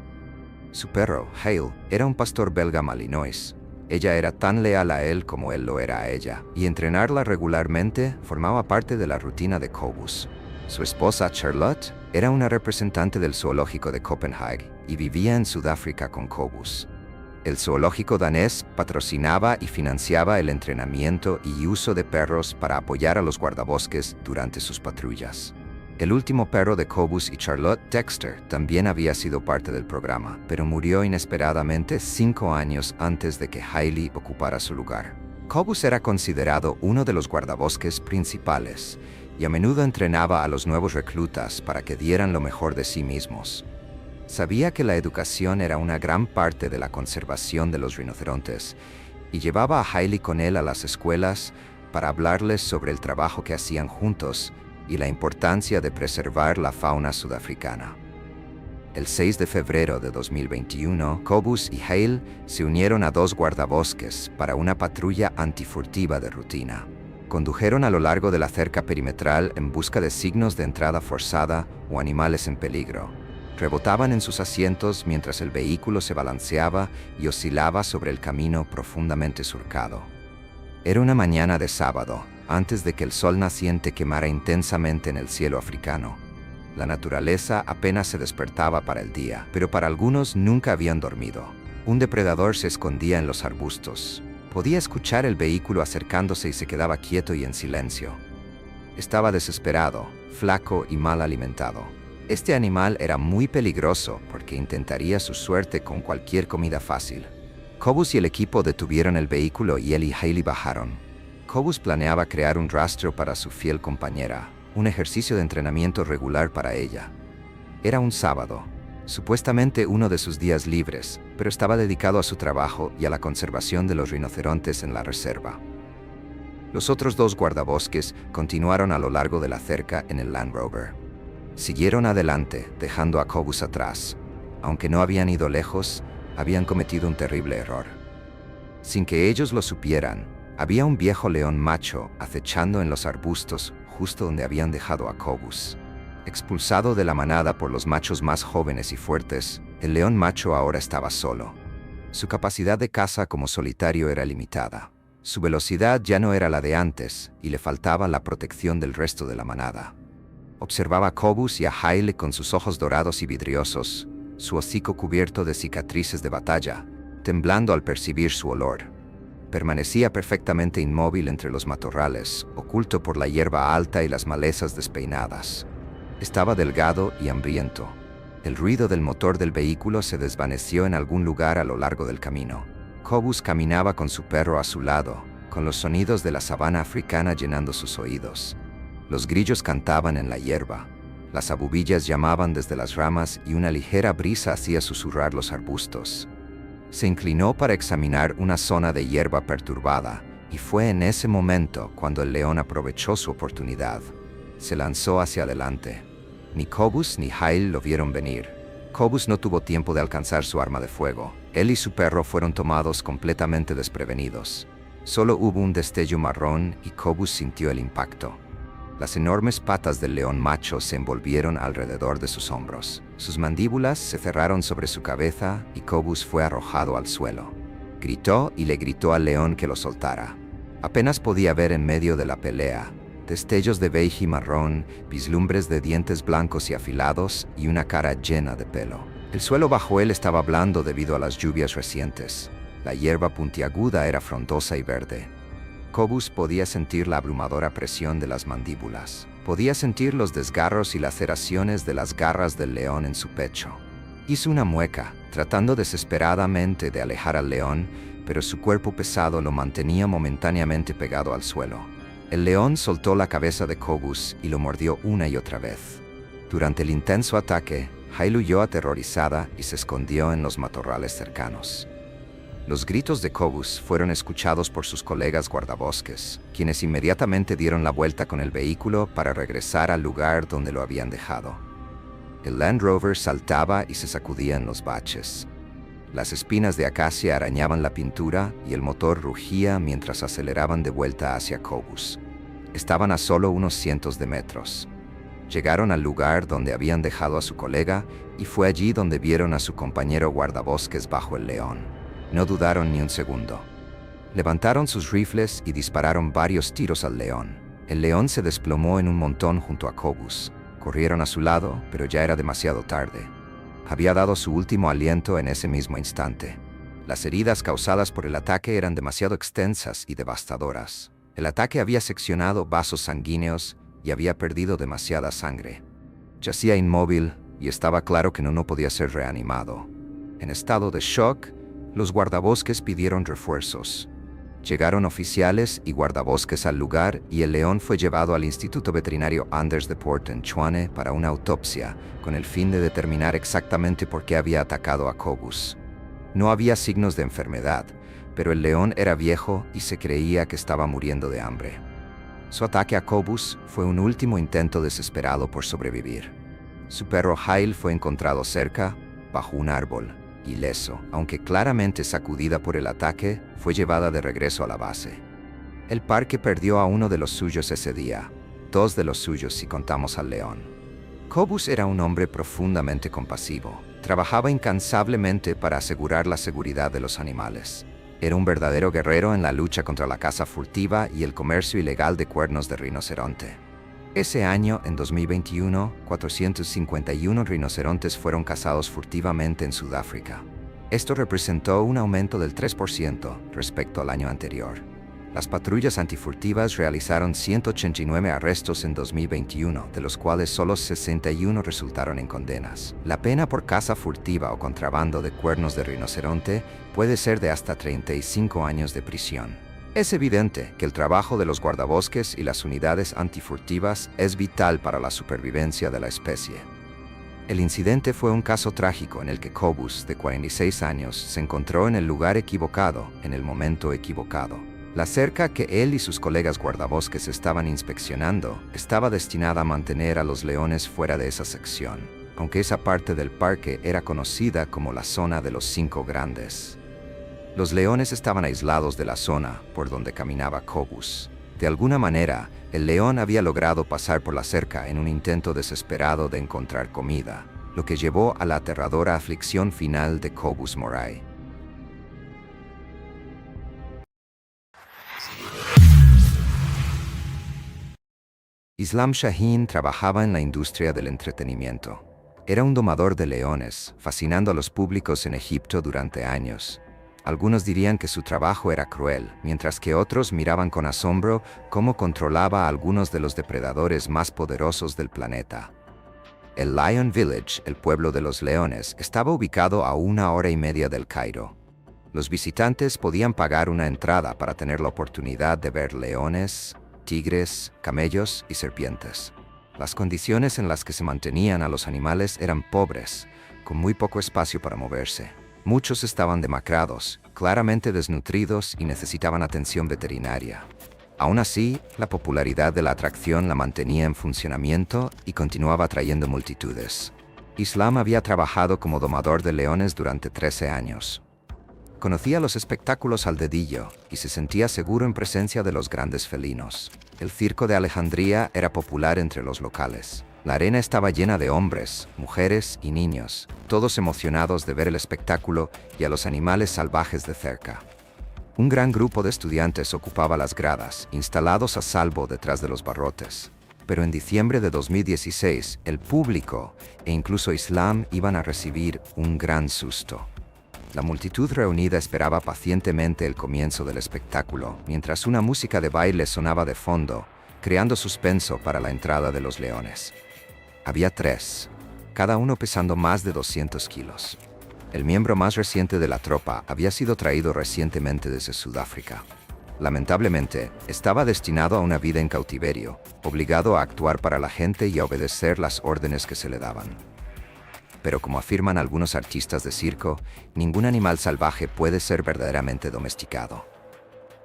S1: Su perro, Hale, era un pastor belga malinois. Ella era tan leal a él como él lo era a ella, y entrenarla regularmente formaba parte de la rutina de Cobus. Su esposa, Charlotte, era una representante del zoológico de Copenhague y vivía en Sudáfrica con Cobus. El zoológico danés patrocinaba y financiaba el entrenamiento y uso de perros para apoyar a los guardabosques durante sus patrullas. El último perro de Cobus y Charlotte, Dexter, también había sido parte del programa, pero murió inesperadamente 5 años antes de que Hailey ocupara su lugar. Cobus era considerado uno de los guardabosques principales y a menudo entrenaba a los nuevos reclutas para que dieran lo mejor de sí mismos. Sabía que la educación era una gran parte de la conservación de los rinocerontes y llevaba a Hailey con él a las escuelas para hablarles sobre el trabajo que hacían juntos y la importancia de preservar la fauna sudafricana. El 6 de febrero de 2021, Cobus y Hale se unieron a dos guardabosques para una patrulla antifurtiva de rutina. Condujeron a lo largo de la cerca perimetral en busca de signos de entrada forzada o animales en peligro. Rebotaban en sus asientos mientras el vehículo se balanceaba y oscilaba sobre el camino profundamente surcado. Era una mañana de sábado, antes de que el sol naciente quemara intensamente en el cielo africano. La naturaleza apenas se despertaba para el día, pero para algunos nunca habían dormido. Un depredador se escondía en los arbustos. Podía escuchar el vehículo acercándose y se quedaba quieto y en silencio. Estaba desesperado, flaco y mal alimentado. Este animal era muy peligroso porque intentaría su suerte con cualquier comida fácil. Cobus y el equipo detuvieron el vehículo y él y Haley bajaron. Cobus planeaba crear un rastro para su fiel compañera, un ejercicio de entrenamiento regular para ella. Era un sábado, supuestamente uno de sus días libres, pero estaba dedicado a su trabajo y a la conservación de los rinocerontes en la reserva. Los otros dos guardabosques continuaron a lo largo de la cerca en el Land Rover. Siguieron adelante, dejando a Cobus atrás. Aunque no habían ido lejos, habían cometido un terrible error. Sin que ellos lo supieran, había un viejo león macho acechando en los arbustos justo donde habían dejado a Cobus. Expulsado de la manada por los machos más jóvenes y fuertes, el león macho ahora estaba solo. Su capacidad de caza como solitario era limitada. Su velocidad ya no era la de antes y le faltaba la protección del resto de la manada. Observaba a Cobus y a Hale con sus ojos dorados y vidriosos, su hocico cubierto de cicatrices de batalla, temblando al percibir su olor. Permanecía perfectamente inmóvil entre los matorrales, oculto por la hierba alta y las malezas despeinadas. Estaba delgado y hambriento. El ruido del motor del vehículo se desvaneció en algún lugar a lo largo del camino. Cobus caminaba con su perro a su lado, con los sonidos de la sabana africana llenando sus oídos. Los grillos cantaban en la hierba. Las abubillas llamaban desde las ramas y una ligera brisa hacía susurrar los arbustos. Se inclinó para examinar una zona de hierba perturbada, y fue en ese momento cuando el león aprovechó su oportunidad. Se lanzó hacia adelante. Ni Cobus ni Hale lo vieron venir. Cobus no tuvo tiempo de alcanzar su arma de fuego. Él y su perro fueron tomados completamente desprevenidos. Solo hubo un destello marrón y Cobus sintió el impacto. Las enormes patas del león macho se envolvieron alrededor de sus hombros. Sus mandíbulas se cerraron sobre su cabeza y Cobus fue arrojado al suelo. Gritó y le gritó al león que lo soltara. Apenas podía ver en medio de la pelea destellos de beige y marrón, vislumbres de dientes blancos y afilados y una cara llena de pelo. El suelo bajo él estaba blando debido a las lluvias recientes. La hierba puntiaguda era frondosa y verde. Cobus podía sentir la abrumadora presión de las mandíbulas. Podía sentir los desgarros y laceraciones de las garras del león en su pecho. Hizo una mueca, tratando desesperadamente de alejar al león, pero su cuerpo pesado lo mantenía momentáneamente pegado al suelo. El león soltó la cabeza de Cobus y lo mordió una y otra vez. Durante el intenso ataque, Hale huyó aterrorizada y se escondió en los matorrales cercanos. Los gritos de Cobus fueron escuchados por sus colegas guardabosques, quienes inmediatamente dieron la vuelta con el vehículo para regresar al lugar donde lo habían dejado. El Land Rover saltaba y se sacudía en los baches. Las espinas de acacia arañaban la pintura y el motor rugía mientras aceleraban de vuelta hacia Cobus. Estaban a solo unos cientos de metros. Llegaron al lugar donde habían dejado a su colega y fue allí donde vieron a su compañero guardabosques bajo el león. No dudaron ni un segundo. Levantaron sus rifles y dispararon varios tiros al león. El león se desplomó en un montón junto a Cobus. Corrieron a su lado, pero ya era demasiado tarde. Había dado su último aliento en ese mismo instante. Las heridas causadas por el ataque eran demasiado extensas y devastadoras. El ataque había seccionado vasos sanguíneos y había perdido demasiada sangre. Yacía inmóvil y estaba claro que no podía ser reanimado. En estado de shock, los guardabosques pidieron refuerzos. Llegaron oficiales y guardabosques al lugar y el león fue llevado al Instituto Veterinario Anders de Poort en Tshwane para una autopsia, con el fin de determinar exactamente por qué había atacado a Cobus. No había signos de enfermedad, pero el león era viejo y se creía que estaba muriendo de hambre. Su ataque a Cobus fue un último intento desesperado por sobrevivir. Su perro Hail fue encontrado cerca, bajo un árbol, ileso, aunque claramente sacudida por el ataque, fue llevada de regreso a la base. El parque perdió a uno de los suyos ese día, dos de los suyos si contamos al león. Cobus era un hombre profundamente compasivo. Trabajaba incansablemente para asegurar la seguridad de los animales. Era un verdadero guerrero en la lucha contra la caza furtiva y el comercio ilegal de cuernos de rinoceronte. Ese año, en 2021, 451 rinocerontes fueron cazados furtivamente en Sudáfrica. Esto representó un aumento del 3% respecto al año anterior. Las patrullas antifurtivas realizaron 189 arrestos en 2021, de los cuales solo 61 resultaron en condenas. La pena por caza furtiva o contrabando de cuernos de rinoceronte puede ser de hasta 35 años de prisión. Es evidente que el trabajo de los guardabosques y las unidades antifurtivas es vital para la supervivencia de la especie. El incidente fue un caso trágico en el que Cobus, de 46 años, se encontró en el lugar equivocado, en el momento equivocado. La cerca que él y sus colegas guardabosques estaban inspeccionando estaba destinada a mantener a los leones fuera de esa sección, aunque esa parte del parque era conocida como la zona de los 5 grandes. Los leones estaban aislados de la zona por donde caminaba Cobus. De alguna manera, el león había logrado pasar por la cerca en un intento desesperado de encontrar comida, lo que llevó a la aterradora aflicción final de Cobus Moray. Islam Shaheen trabajaba en la industria del entretenimiento. Era un domador de leones, fascinando a los públicos en Egipto durante años. Algunos dirían que su trabajo era cruel, mientras que otros miraban con asombro cómo controlaba a algunos de los depredadores más poderosos del planeta. El Lion Village, el pueblo de los leones, estaba ubicado a 1 hora y media del Cairo. Los visitantes podían pagar una entrada para tener la oportunidad de ver leones, tigres, camellos y serpientes. Las condiciones en las que se mantenían a los animales eran pobres, con muy poco espacio para moverse. Muchos estaban demacrados, claramente desnutridos y necesitaban atención veterinaria. Aún así, la popularidad de la atracción la mantenía en funcionamiento y continuaba atrayendo multitudes. Islam había trabajado como domador de leones durante 13 años. Conocía los espectáculos al dedillo y se sentía seguro en presencia de los grandes felinos. El circo de Alejandría era popular entre los locales. La arena estaba llena de hombres, mujeres y niños, todos emocionados de ver el espectáculo y a los animales salvajes de cerca. Un gran grupo de estudiantes ocupaba las gradas, instalados a salvo detrás de los barrotes. Pero en diciembre de 2016, el público e incluso Islam iban a recibir un gran susto. La multitud reunida esperaba pacientemente el comienzo del espectáculo, mientras una música de baile sonaba de fondo, creando suspenso para la entrada de los leones. Había 3, cada uno pesando más de 200 kilos. El miembro más reciente de la tropa había sido traído recientemente desde Sudáfrica. Lamentablemente, estaba destinado a una vida en cautiverio, obligado a actuar para la gente y a obedecer las órdenes que se le daban. Pero como afirman algunos artistas de circo, ningún animal salvaje puede ser verdaderamente domesticado.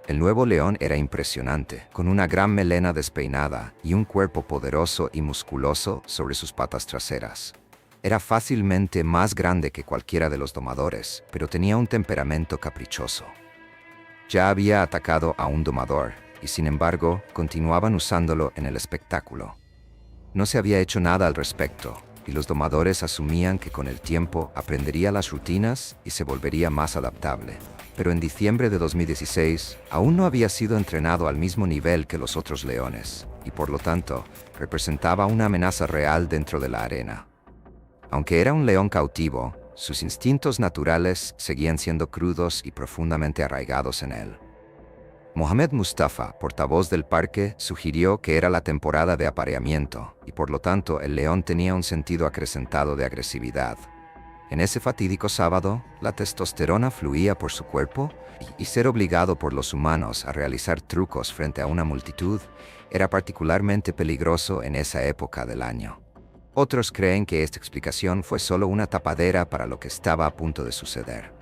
S1: El nuevo león era impresionante, con una gran melena despeinada y un cuerpo poderoso y musculoso sobre sus patas traseras. Era fácilmente más grande que cualquiera de los domadores, pero tenía un temperamento caprichoso. Ya había atacado a un domador, y sin embargo, continuaban usándolo en el espectáculo. No se había hecho nada al respecto, y los domadores asumían que con el tiempo aprendería las rutinas y se volvería más adaptable. Pero en diciembre de 2016, aún no había sido entrenado al mismo nivel que los otros leones, y por lo tanto, representaba una amenaza real dentro de la arena. Aunque era un león cautivo, sus instintos naturales seguían siendo crudos y profundamente arraigados en él. Mohamed Mustafa, portavoz del parque, sugirió que era la temporada de apareamiento, y por lo tanto el león tenía un sentido acrecentado de agresividad. En ese fatídico sábado, la testosterona fluía por su cuerpo, y ser obligado por los humanos a realizar trucos frente a una multitud era particularmente peligroso en esa época del año. Otros creen que esta explicación fue solo una tapadera para lo que estaba a punto de suceder.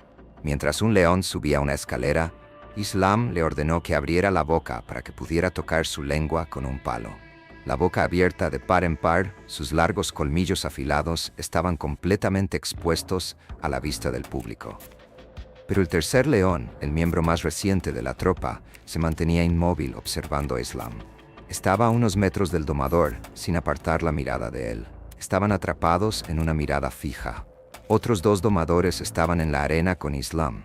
S1: Mientras un león subía una escalera, Islam le ordenó que abriera la boca para que pudiera tocar su lengua con un palo. La boca abierta de par en par, sus largos colmillos afilados estaban completamente expuestos a la vista del público. Pero el tercer león, el miembro más reciente de la tropa, se mantenía inmóvil observando a Islam. Estaba a unos metros del domador, sin apartar la mirada de él. Estaban atrapados en una mirada fija. Otros dos domadores estaban en la arena con Islam.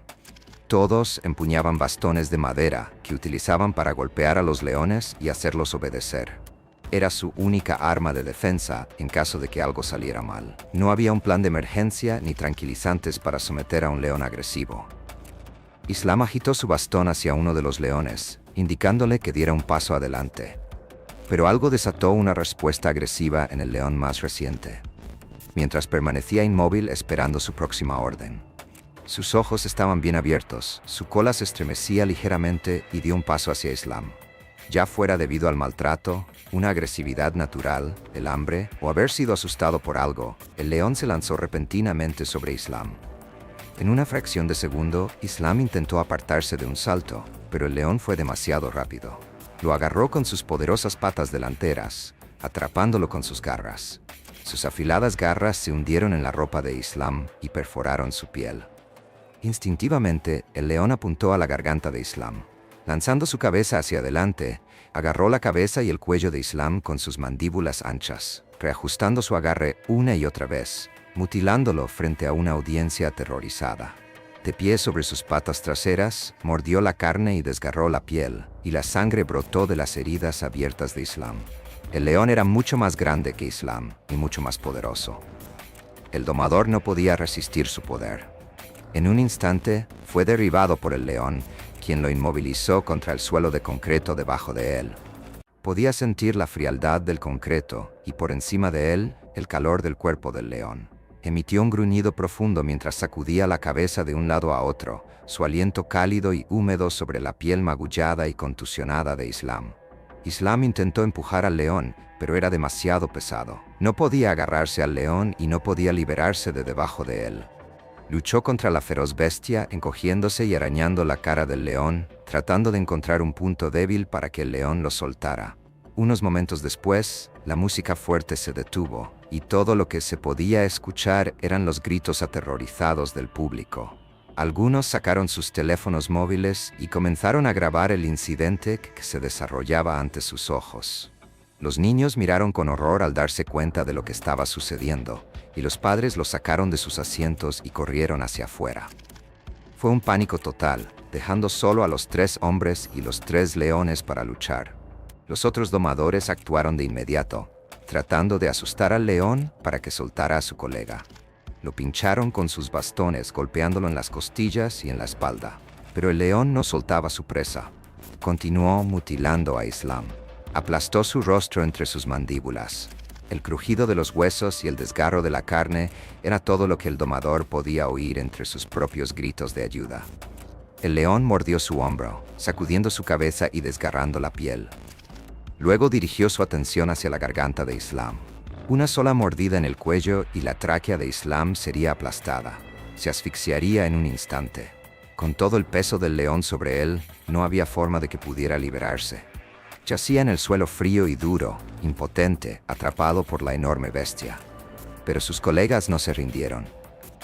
S1: Todos empuñaban bastones de madera que utilizaban para golpear a los leones y hacerlos obedecer. Era su única arma de defensa en caso de que algo saliera mal. No había un plan de emergencia ni tranquilizantes para someter a un león agresivo. Islam agitó su bastón hacia uno de los leones, indicándole que diera un paso adelante. Pero algo desató una respuesta agresiva en el león más reciente, mientras permanecía inmóvil esperando su próxima orden. Sus ojos estaban bien abiertos, su cola se estremecía ligeramente y dio un paso hacia Islam. Ya fuera debido al maltrato, una agresividad natural, el hambre o haber sido asustado por algo, el león se lanzó repentinamente sobre Islam. En una fracción de segundo, Islam intentó apartarse de un salto, pero el león fue demasiado rápido. Lo agarró con sus poderosas patas delanteras, atrapándolo con sus garras. Sus afiladas garras se hundieron en la ropa de Islam y perforaron su piel. Instintivamente, el león apuntó a la garganta de Islam. Lanzando su cabeza hacia adelante, agarró la cabeza y el cuello de Islam con sus mandíbulas anchas, reajustando su agarre una y otra vez, mutilándolo frente a una audiencia aterrorizada. De pie sobre sus patas traseras, mordió la carne y desgarró la piel, y la sangre brotó de las heridas abiertas de Islam. El león era mucho más grande que Islam y mucho más poderoso. El domador no podía resistir su poder. En un instante, fue derribado por el león, quien lo inmovilizó contra el suelo de concreto debajo de él. Podía sentir la frialdad del concreto y por encima de él, el calor del cuerpo del león. Emitió un gruñido profundo mientras sacudía la cabeza de un lado a otro, su aliento cálido y húmedo sobre la piel magullada y contusionada de Islam. Islam intentó empujar al león, pero era demasiado pesado. No podía agarrarse al león y no podía liberarse de debajo de él. Luchó contra la feroz bestia, encogiéndose y arañando la cara del león, tratando de encontrar un punto débil para que el león lo soltara. Unos momentos después, la música fuerte se detuvo, y todo lo que se podía escuchar eran los gritos aterrorizados del público. Algunos sacaron sus teléfonos móviles y comenzaron a grabar el incidente que se desarrollaba ante sus ojos. Los niños miraron con horror al darse cuenta de lo que estaba sucediendo, y los padres los sacaron de sus asientos y corrieron hacia afuera. Fue un pánico total, dejando solo a los 3 hombres y los 3 leones para luchar. Los otros domadores actuaron de inmediato, tratando de asustar al león para que soltara a su colega. Lo pincharon con sus bastones, golpeándolo en las costillas y en la espalda. Pero el león no soltaba su presa. Continuó mutilando a Islam. Aplastó su rostro entre sus mandíbulas. El crujido de los huesos y el desgarro de la carne era todo lo que el domador podía oír entre sus propios gritos de ayuda. El león mordió su hombro, sacudiendo su cabeza y desgarrando la piel. Luego dirigió su atención hacia la garganta de Islam. Una sola mordida en el cuello y la tráquea de Islam sería aplastada. Se asfixiaría en un instante. Con todo el peso del león sobre él, no había forma de que pudiera liberarse. Yacía en el suelo frío y duro, impotente, atrapado por la enorme bestia. Pero sus colegas no se rindieron.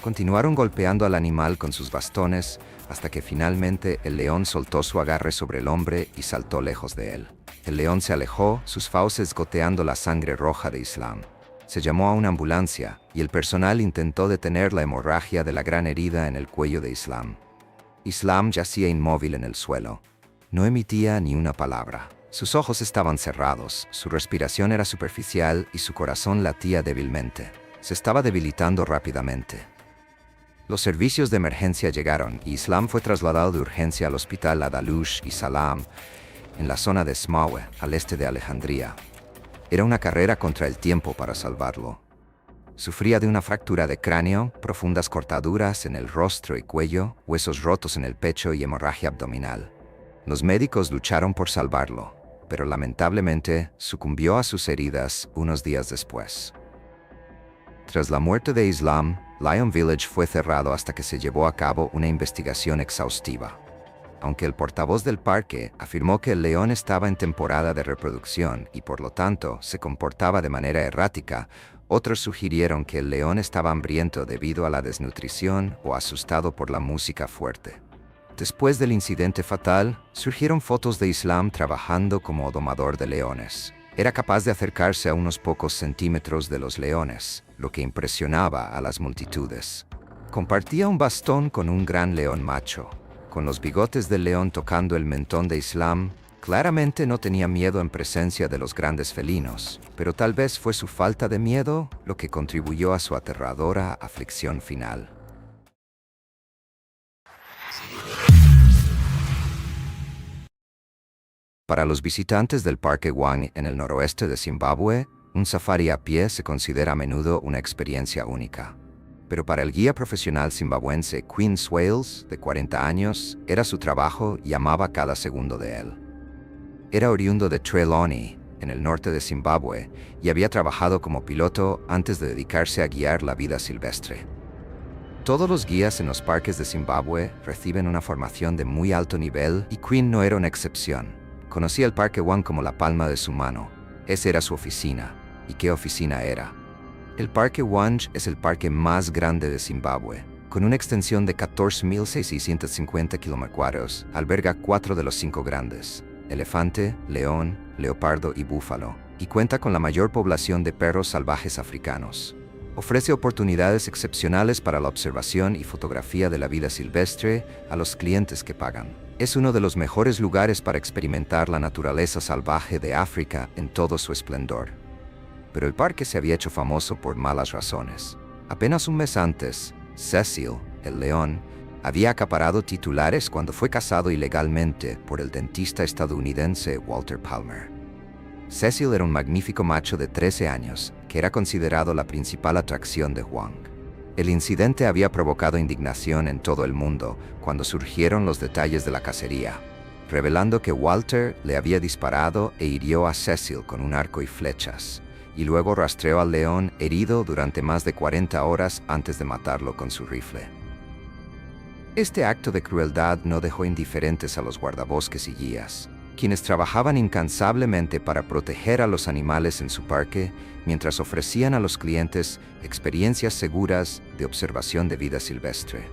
S1: Continuaron golpeando al animal con sus bastones hasta que finalmente el león soltó su agarre sobre el hombre y saltó lejos de él. El león se alejó, sus fauces goteando la sangre roja de Islam. Se llamó a una ambulancia y el personal intentó detener la hemorragia de la gran herida en el cuello de Islam. Islam yacía inmóvil en el suelo. No emitía ni una palabra. Sus ojos estaban cerrados, su respiración era superficial y su corazón latía débilmente. Se estaba debilitando rápidamente. Los servicios de emergencia llegaron y Islam fue trasladado de urgencia al hospital Adalush y Salam, en la zona de Smawe, al este de Alejandría. Era una carrera contra el tiempo para salvarlo. Sufría de una fractura de cráneo, profundas cortaduras en el rostro y cuello, huesos rotos en el pecho y hemorragia abdominal. Los médicos lucharon por salvarlo, pero lamentablemente sucumbió a sus heridas unos días después. Tras la muerte de Islam, Lion Village fue cerrado hasta que se llevó a cabo una investigación exhaustiva. Aunque el portavoz del parque afirmó que el león estaba en temporada de reproducción y por lo tanto se comportaba de manera errática, otros sugirieron que el león estaba hambriento debido a la desnutrición o asustado por la música fuerte. Después del incidente fatal, surgieron fotos de Islam trabajando como domador de leones. Era capaz de acercarse a unos pocos centímetros de los leones, lo que impresionaba a las multitudes. Compartía un bastón con un gran león macho. Con los bigotes del león tocando el mentón de Islam, claramente no tenía miedo en presencia de los grandes felinos, pero tal vez fue su falta de miedo lo que contribuyó a su aterradora aflicción final. Para los visitantes del Parque Wang en el noroeste de Zimbabue, un safari a pie se considera a menudo una experiencia única. Pero para el guía profesional zimbabuense Quinn Swales, de 40 años, era su trabajo y amaba cada segundo de él. Era oriundo de Trelawney, en el norte de Zimbabue, y había trabajado como piloto antes de dedicarse a guiar la vida silvestre. Todos los guías en los parques de Zimbabue reciben una formación de muy alto nivel y Quinn no era una excepción. Conocía el Parque Wang como la palma de su mano. Esa era su oficina. ¿Y qué oficina era? El Parque Wang es el parque más grande de Zimbabue. Con una extensión de 14.650 km², alberga 4 de los 5 grandes: elefante, león, leopardo y búfalo, y cuenta con la mayor población de perros salvajes africanos. Ofrece oportunidades excepcionales para la observación y fotografía de la vida silvestre a los clientes que pagan. Es uno de los mejores lugares para experimentar la naturaleza salvaje de África en todo su esplendor. Pero el parque se había hecho famoso por malas razones. Apenas un mes antes, Cecil, el león, había acaparado titulares cuando fue cazado ilegalmente por el dentista estadounidense Walter Palmer. Cecil era un magnífico macho de 13 años, que era considerado la principal atracción de Wang. El incidente había provocado indignación en todo el mundo cuando surgieron los detalles de la cacería, revelando que Walter le había disparado e hirió a Cecil con un arco y flechas, y luego rastreó al león herido durante más de 40 horas antes de matarlo con su rifle. Este acto de crueldad no dejó indiferentes a los guardabosques y guías, quienes trabajaban incansablemente para proteger a los animales en su parque, mientras ofrecían a los clientes experiencias seguras de observación de vida silvestre.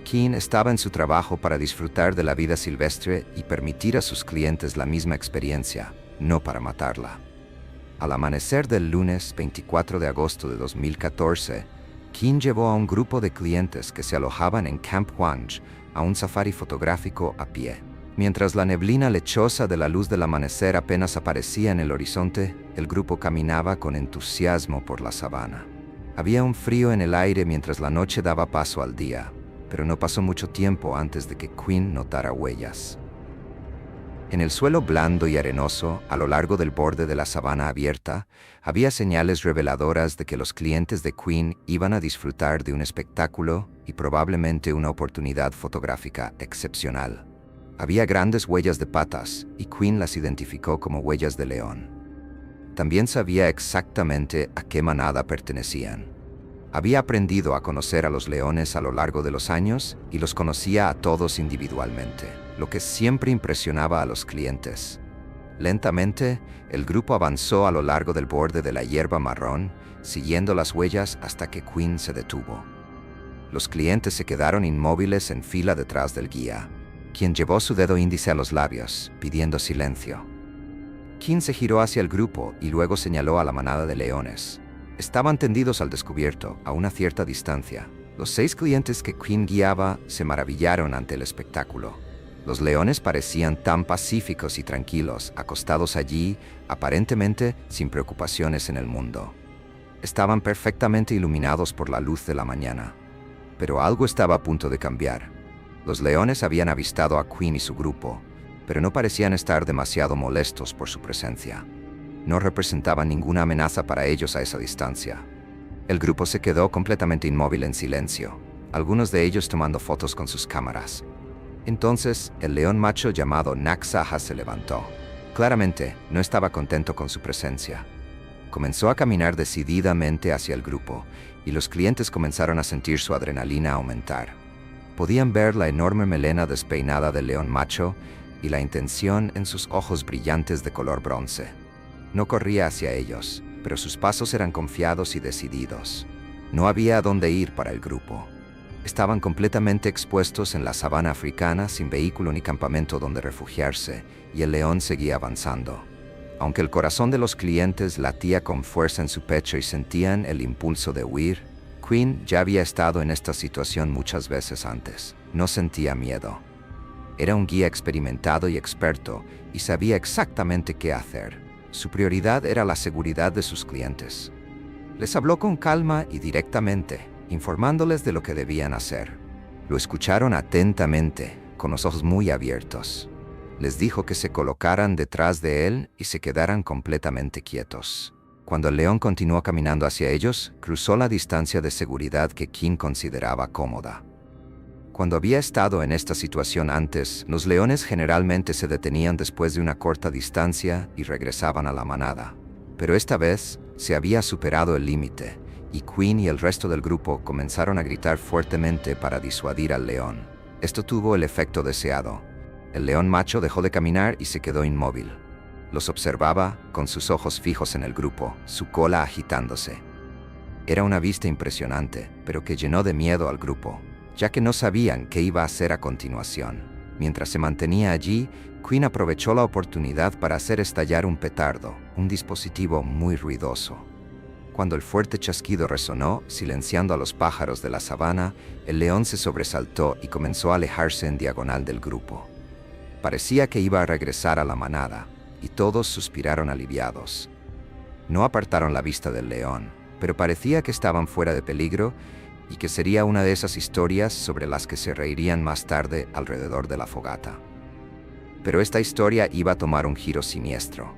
S1: Quinn estaba en su trabajo para disfrutar de la vida silvestre y permitir a sus clientes la misma experiencia, no para matarla. Al amanecer del lunes 24 de agosto de 2014, Quinn llevó a un grupo de clientes que se alojaban en Camp Wang a un safari fotográfico a pie. Mientras la neblina lechosa de la luz del amanecer apenas aparecía en el horizonte, el grupo caminaba con entusiasmo por la sabana. Había un frío en el aire mientras la noche daba paso al día, pero no pasó mucho tiempo antes de que Quinn notara huellas. En el suelo blando y arenoso, a lo largo del borde de la sabana abierta, había señales reveladoras de que los clientes de Quinn iban a disfrutar de un espectáculo y probablemente una oportunidad fotográfica excepcional. Había grandes huellas de patas, y Quinn las identificó como huellas de león. También sabía exactamente a qué manada pertenecían. Había aprendido a conocer a los leones a lo largo de los años y los conocía a todos individualmente, lo que siempre impresionaba a los clientes. Lentamente, el grupo avanzó a lo largo del borde de la hierba marrón, siguiendo las huellas hasta que Quinn se detuvo. Los clientes se quedaron inmóviles en fila detrás del guía, quien llevó su dedo índice a los labios, pidiendo silencio. Quinn se giró hacia el grupo y luego señaló a la manada de leones. Estaban tendidos al descubierto, a una cierta distancia. Los 6 clientes que Quinn guiaba se maravillaron ante el espectáculo. Los leones parecían tan pacíficos y tranquilos, acostados allí, aparentemente sin preocupaciones en el mundo. Estaban perfectamente iluminados por la luz de la mañana. Pero algo estaba a punto de cambiar. Los leones habían avistado a Quinn y su grupo, pero no parecían estar demasiado molestos por su presencia. No representaban ninguna amenaza para ellos a esa distancia. El grupo se quedó completamente inmóvil en silencio, algunos de ellos tomando fotos con sus cámaras. Entonces, el león macho llamado Naksaha se levantó. Claramente, no estaba contento con su presencia. Comenzó a caminar decididamente hacia el grupo, y los clientes comenzaron a sentir su adrenalina aumentar. Podían ver la enorme melena despeinada del león macho y la intención en sus ojos brillantes de color bronce. No corría hacia ellos, pero sus pasos eran confiados y decididos. No había a dónde ir para el grupo. Estaban completamente expuestos en la sabana africana sin vehículo ni campamento donde refugiarse, y el león seguía avanzando. Aunque el corazón de los clientes latía con fuerza en su pecho y sentían el impulso de huir, Quinn ya había estado en esta situación muchas veces antes. No sentía miedo. Era un guía experimentado y experto y sabía exactamente qué hacer. Su prioridad era la seguridad de sus clientes. Les habló con calma y directamente, informándoles de lo que debían hacer. Lo escucharon atentamente, con los ojos muy abiertos. Les dijo que se colocaran detrás de él y se quedaran completamente quietos. Cuando el león continuó caminando hacia ellos, cruzó la distancia de seguridad que Quinn consideraba cómoda. Cuando había estado en esta situación antes, los leones generalmente se detenían después de una corta distancia y regresaban a la manada. Pero esta vez se había superado el límite, y Quinn y el resto del grupo comenzaron a gritar fuertemente para disuadir al león. Esto tuvo el efecto deseado. El león macho dejó de caminar y se quedó inmóvil. Los observaba con sus ojos fijos en el grupo, su cola agitándose. Era una vista impresionante, pero que llenó de miedo al grupo, ya que no sabían qué iba a hacer a continuación. Mientras se mantenía allí, Quinn aprovechó la oportunidad para hacer estallar un petardo, un dispositivo muy ruidoso. Cuando el fuerte chasquido resonó, silenciando a los pájaros de la sabana, el león se sobresaltó y comenzó a alejarse en diagonal del grupo. Parecía que iba a regresar a la manada, y todos suspiraron aliviados. No apartaron la vista del león, pero parecía que estaban fuera de peligro y que sería una de esas historias sobre las que se reirían más tarde alrededor de la fogata. Pero esta historia iba a tomar un giro siniestro.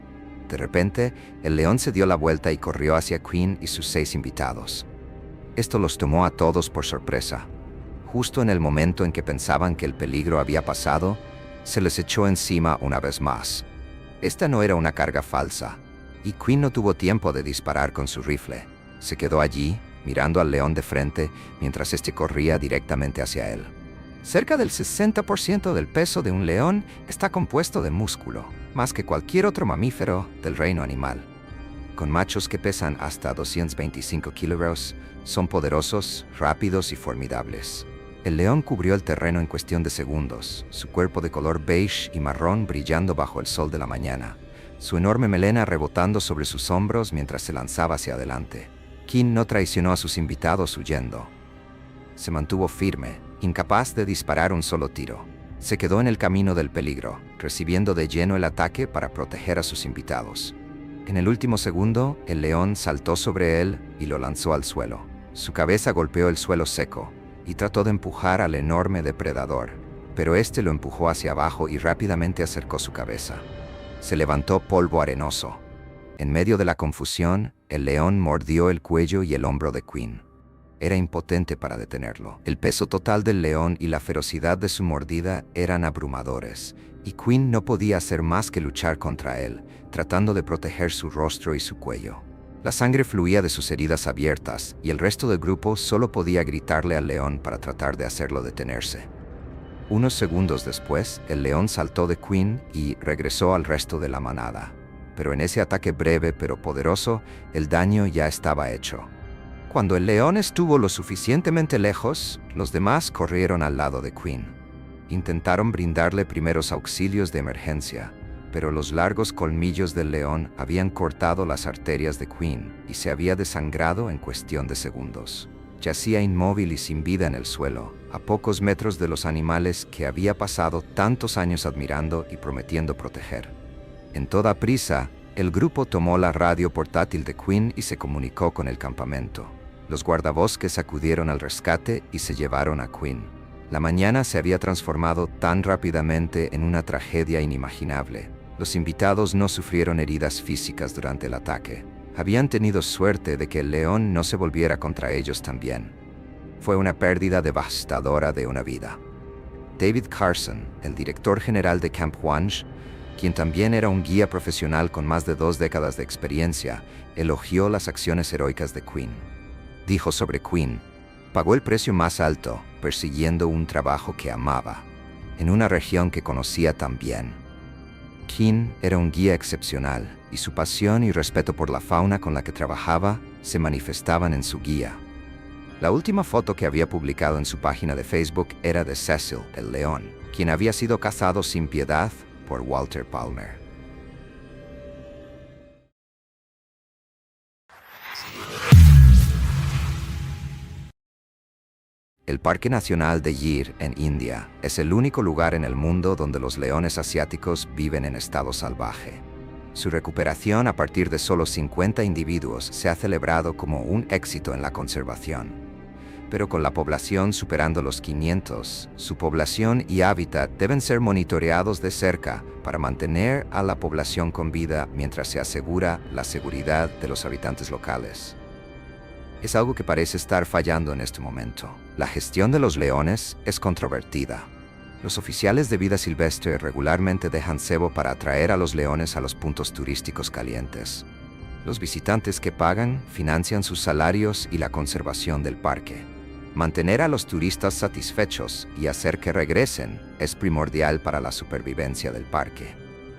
S1: De repente, el león se dio la vuelta y corrió hacia Quinn y sus 6 invitados. Esto los tomó a todos por sorpresa. Justo en el momento en que pensaban que el peligro había pasado, se les echó encima una vez más. Esta no era una carga falsa, y Quinn no tuvo tiempo de disparar con su rifle. Se quedó allí, mirando al león de frente, mientras este corría directamente hacia él. Cerca del 60% del peso de un león está compuesto de músculo, más que cualquier otro mamífero del reino animal. Con machos que pesan hasta 225 kilogramos, son poderosos, rápidos y formidables. El león cubrió el terreno en cuestión de segundos, su cuerpo de color beige y marrón brillando bajo el sol de la mañana, su enorme melena rebotando sobre sus hombros mientras se lanzaba hacia adelante. Quinn no traicionó a sus invitados huyendo. Se mantuvo firme, incapaz de disparar un solo tiro. Se quedó en el camino del peligro, recibiendo de lleno el ataque para proteger a sus invitados. En el último segundo, el león saltó sobre él y lo lanzó al suelo. Su cabeza golpeó el suelo seco y trató de empujar al enorme depredador, pero este lo empujó hacia abajo y rápidamente acercó su cabeza. Se levantó polvo arenoso. En medio de la confusión, el león mordió el cuello y el hombro de Quinn. Era impotente para detenerlo. El peso total del león y la ferocidad de su mordida eran abrumadores, y Quinn no podía hacer más que luchar contra él, tratando de proteger su rostro y su cuello. La sangre fluía de sus heridas abiertas, y el resto del grupo solo podía gritarle al león para tratar de hacerlo detenerse. Unos segundos después, el león saltó de Quinn y regresó al resto de la manada. Pero en ese ataque breve pero poderoso, el daño ya estaba hecho. Cuando el león estuvo lo suficientemente lejos, los demás corrieron al lado de Quinn. Intentaron brindarle primeros auxilios de emergencia, pero los largos colmillos del león habían cortado las arterias de Quinn y se había desangrado en cuestión de segundos. Yacía inmóvil y sin vida en el suelo, a pocos metros de los animales que había pasado tantos años admirando y prometiendo proteger. En toda prisa, el grupo tomó la radio portátil de Quinn y se comunicó con el campamento. Los guardabosques acudieron al rescate y se llevaron a Quinn. La mañana se había transformado tan rápidamente en una tragedia inimaginable. Los invitados no sufrieron heridas físicas durante el ataque. Habían tenido suerte de que el león no se volviera contra ellos también. Fue una pérdida devastadora de una vida. David Carson, el director general de Camp Hwange, quien también era un guía profesional con más de 2 décadas de experiencia, elogió las acciones heroicas de Quinn. Dijo sobre Quinn: pagó el precio más alto, persiguiendo un trabajo que amaba, en una región que conocía tan bien. King era un guía excepcional, y su pasión y respeto por la fauna con la que trabajaba se manifestaban en su guía. La última foto que había publicado en su página de Facebook era de Cecil, el león, quien había sido cazado sin piedad por Walter Palmer. El Parque Nacional de Gir, en India, es el único lugar en el mundo donde los leones asiáticos viven en estado salvaje. Su recuperación a partir de solo 50 individuos se ha celebrado como un éxito en la conservación. Pero con la población superando los 500, su población y hábitat deben ser monitoreados de cerca para mantener a la población con vida mientras se asegura la seguridad de los habitantes locales. Es algo que parece estar fallando en este momento. La gestión de los leones es controvertida. Los oficiales de vida silvestre regularmente dejan cebo para atraer a los leones a los puntos turísticos calientes. Los visitantes que pagan financian sus salarios y la conservación del parque. Mantener a los turistas satisfechos y hacer que regresen es primordial para la supervivencia del parque.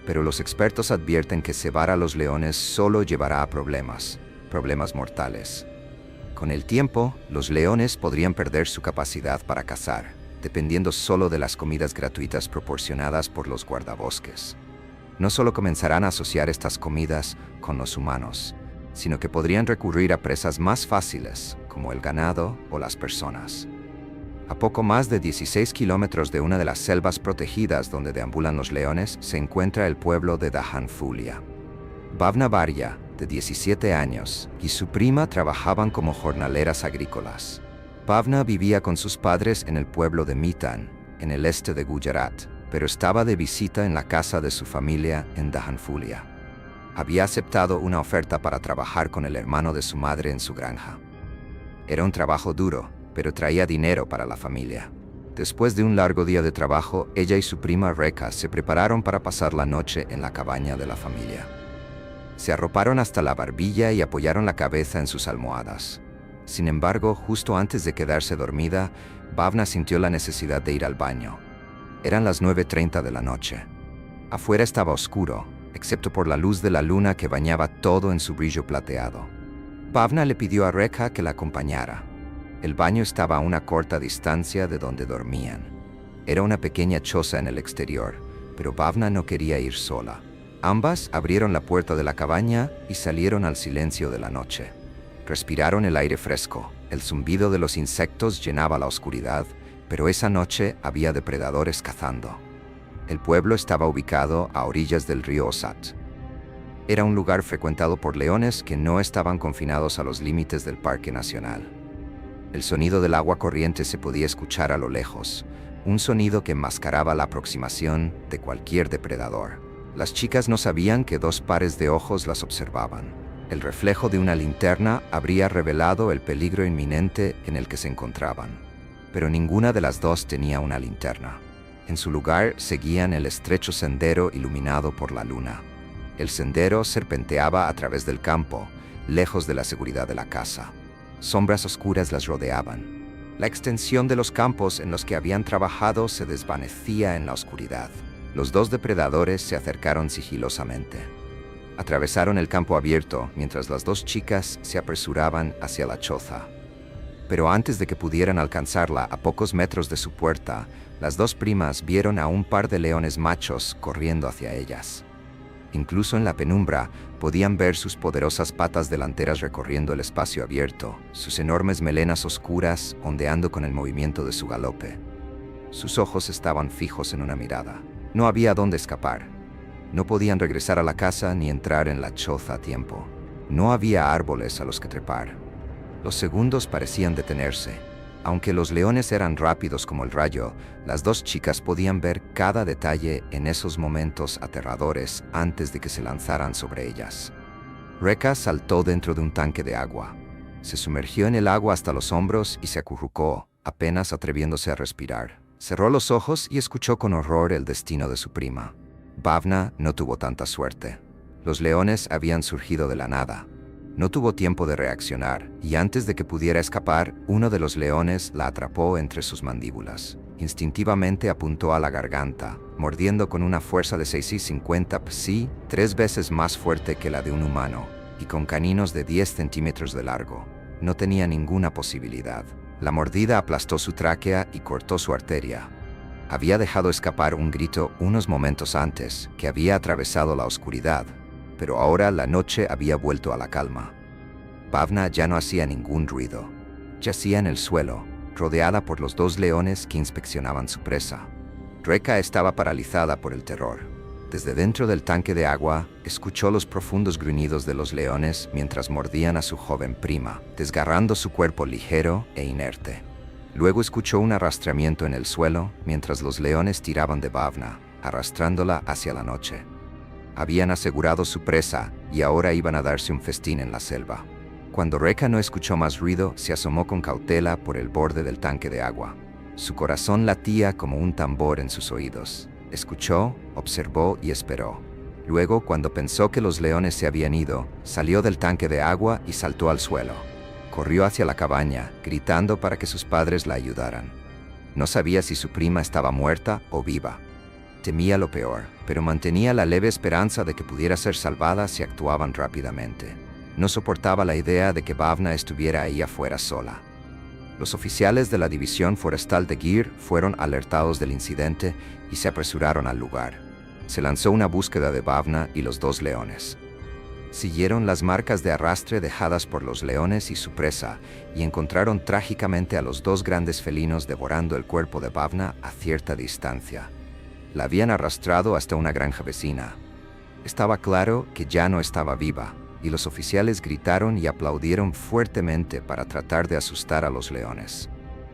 S1: Pero los expertos advierten que cebar a los leones solo llevará a problemas mortales. Con el tiempo, los leones podrían perder su capacidad para cazar, dependiendo solo de las comidas gratuitas proporcionadas por los guardabosques. No solo comenzarán a asociar estas comidas con los humanos, sino que podrían recurrir a presas más fáciles, como el ganado o las personas. A poco más de 16 kilómetros de una de las selvas protegidas donde deambulan los leones, se encuentra el pueblo de Dahanfulia. Bhavna Varya, de 17 años, y su prima trabajaban como jornaleras agrícolas. Bhavna vivía con sus padres en el pueblo de Mitan, en el este de Gujarat, pero estaba de visita en la casa de su familia en Dahanfulia. Había aceptado una oferta para trabajar con el hermano de su madre en su granja. Era un trabajo duro, pero traía dinero para la familia. Después de un largo día de trabajo, ella y su prima Rekha se prepararon para pasar la noche en la cabaña de la familia. Se arroparon hasta la barbilla y apoyaron la cabeza en sus almohadas. Sin embargo, justo antes de quedarse dormida, Bhavna sintió la necesidad de ir al baño. Eran las 9:30 de la noche. Afuera estaba oscuro, excepto por la luz de la luna que bañaba todo en su brillo plateado. Bhavna le pidió a Rekha que la acompañara. El baño estaba a una corta distancia de donde dormían. Era una pequeña choza en el exterior, pero Bhavna no quería ir sola. Ambas abrieron la puerta de la cabaña y salieron al silencio de la noche. Respiraron el aire fresco. El zumbido de los insectos llenaba la oscuridad, pero esa noche había depredadores cazando. El pueblo estaba ubicado a orillas del río Osat. Era un lugar frecuentado por leones que no estaban confinados a los límites del Parque Nacional. El sonido del agua corriente se podía escuchar a lo lejos, un sonido que enmascaraba la aproximación de cualquier depredador. Las chicas no sabían que dos pares de ojos las observaban. El reflejo de una linterna habría revelado el peligro inminente en el que se encontraban. Pero ninguna de las dos tenía una linterna. En su lugar seguían el estrecho sendero iluminado por la luna. El sendero serpenteaba a través del campo, lejos de la seguridad de la casa. Sombras oscuras las rodeaban. La extensión de los campos en los que habían trabajado se desvanecía en la oscuridad. Los dos depredadores se acercaron sigilosamente. Atravesaron el campo abierto mientras las dos chicas se apresuraban hacia la choza. Pero antes de que pudieran alcanzarla a pocos metros de su puerta, las dos primas vieron a un par de leones machos corriendo hacia ellas. Incluso en la penumbra podían ver sus poderosas patas delanteras recorriendo el espacio abierto, sus enormes melenas oscuras ondeando con el movimiento de su galope. Sus ojos estaban fijos en una mirada. No había dónde escapar. No podían regresar a la casa ni entrar en la choza a tiempo. No había árboles a los que trepar. Los segundos parecían detenerse. Aunque los leones eran rápidos como el rayo, las dos chicas podían ver cada detalle en esos momentos aterradores antes de que se lanzaran sobre ellas. Rekha saltó dentro de un tanque de agua. Se sumergió en el agua hasta los hombros y se acurrucó, apenas atreviéndose a respirar. Cerró los ojos y escuchó con horror el destino de su prima. Bhavna no tuvo tanta suerte. Los leones habían surgido de la nada. No tuvo tiempo de reaccionar, y antes de que pudiera escapar, uno de los leones la atrapó entre sus mandíbulas. Instintivamente apuntó a la garganta, mordiendo con una fuerza de 650 psi, 3 veces más fuerte que la de un humano, y con caninos de 10 centímetros de largo. No tenía ninguna posibilidad. La mordida aplastó su tráquea y cortó su arteria. Había dejado escapar un grito unos momentos antes, que había atravesado la oscuridad, pero ahora la noche había vuelto a la calma. Bhavna ya no hacía ningún ruido. Yacía en el suelo, rodeada por los 2 leones que inspeccionaban su presa. Rekha estaba paralizada por el terror. Desde dentro del tanque de agua, escuchó los profundos gruñidos de los leones mientras mordían a su joven prima, desgarrando su cuerpo ligero e inerte. Luego escuchó un arrastramiento en el suelo mientras los leones tiraban de Bhavna, arrastrándola hacia la noche. Habían asegurado su presa y ahora iban a darse un festín en la selva. Cuando Rekha no escuchó más ruido, se asomó con cautela por el borde del tanque de agua. Su corazón latía como un tambor en sus oídos. Escuchó, observó y esperó. Luego, cuando pensó que los leones se habían ido, salió del tanque de agua y saltó al suelo. Corrió hacia la cabaña, gritando para que sus padres la ayudaran. No sabía si su prima estaba muerta o viva. Temía lo peor, pero mantenía la leve esperanza de que pudiera ser salvada si actuaban rápidamente. No soportaba la idea de que Bhavna estuviera ahí afuera sola. Los oficiales de la División Forestal de Gir fueron alertados del incidente y se apresuraron al lugar. Se lanzó una búsqueda de Bhavna y los 2 leones. Siguieron las marcas de arrastre dejadas por los leones y su presa y encontraron trágicamente a los 2 grandes felinos devorando el cuerpo de Bhavna a cierta distancia. La habían arrastrado hasta una granja vecina. Estaba claro que ya no estaba viva, y los oficiales gritaron y aplaudieron fuertemente para tratar de asustar a los leones.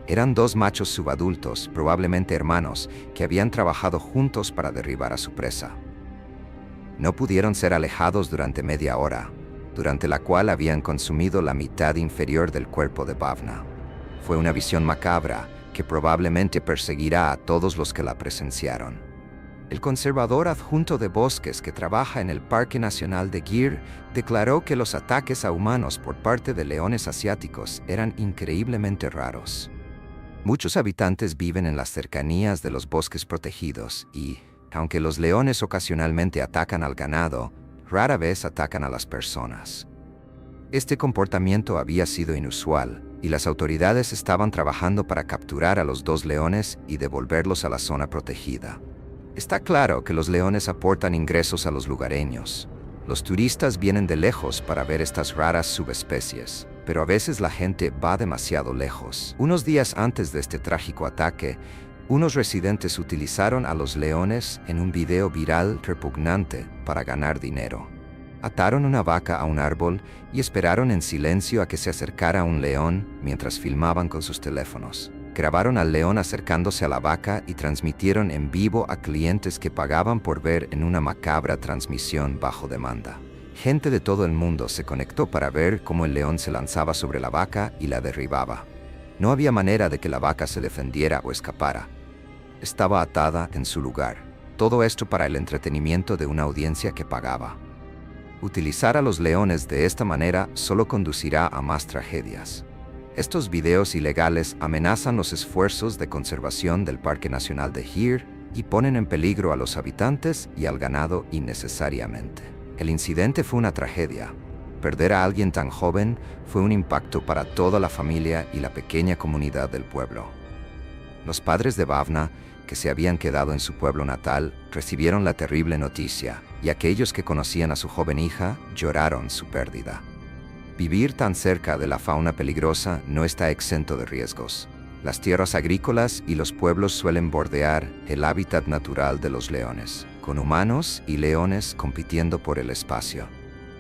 S1: Eran 2 machos subadultos, probablemente hermanos, que habían trabajado juntos para derribar a su presa. No pudieron ser alejados durante media hora, durante la cual habían consumido la mitad inferior del cuerpo de Bhavna. Fue una visión macabra que probablemente perseguirá a todos los que la presenciaron. El conservador adjunto de bosques que trabaja en el Parque Nacional de Gir declaró que los ataques a humanos por parte de leones asiáticos eran increíblemente raros. Muchos habitantes viven en las cercanías de los bosques protegidos y, aunque los leones ocasionalmente atacan al ganado, rara vez atacan a las personas. Este comportamiento había sido inusual y las autoridades estaban trabajando para capturar a los 2 leones y devolverlos a la zona protegida. Está claro que los leones aportan ingresos a los lugareños. Los turistas vienen de lejos para ver estas raras subespecies, pero a veces la gente va demasiado lejos. Unos días antes de este trágico ataque, unos residentes utilizaron a los leones en un video viral repugnante para ganar dinero. Ataron una vaca a un árbol y esperaron en silencio a que se acercara un león mientras filmaban con sus teléfonos. Grabaron al león acercándose a la vaca y transmitieron en vivo a clientes que pagaban por ver en una macabra transmisión bajo demanda. Gente de todo el mundo se conectó para ver cómo el león se lanzaba sobre la vaca y la derribaba. No había manera de que la vaca se defendiera o escapara. Estaba atada en su lugar. Todo esto para el entretenimiento de una audiencia que pagaba. Utilizar a los leones de esta manera solo conducirá a más tragedias. Estos videos ilegales amenazan los esfuerzos de conservación del Parque Nacional de Gir y ponen en peligro a los habitantes y al ganado innecesariamente. El incidente fue una tragedia. Perder a alguien tan joven fue un impacto para toda la familia y la pequeña comunidad del pueblo. Los padres de Bhavna, que se habían quedado en su pueblo natal, recibieron la terrible noticia, y aquellos que conocían a su joven hija lloraron su pérdida. Vivir tan cerca de la fauna peligrosa no está exento de riesgos. Las tierras agrícolas y los pueblos suelen bordear el hábitat natural de los leones, con humanos y leones compitiendo por el espacio.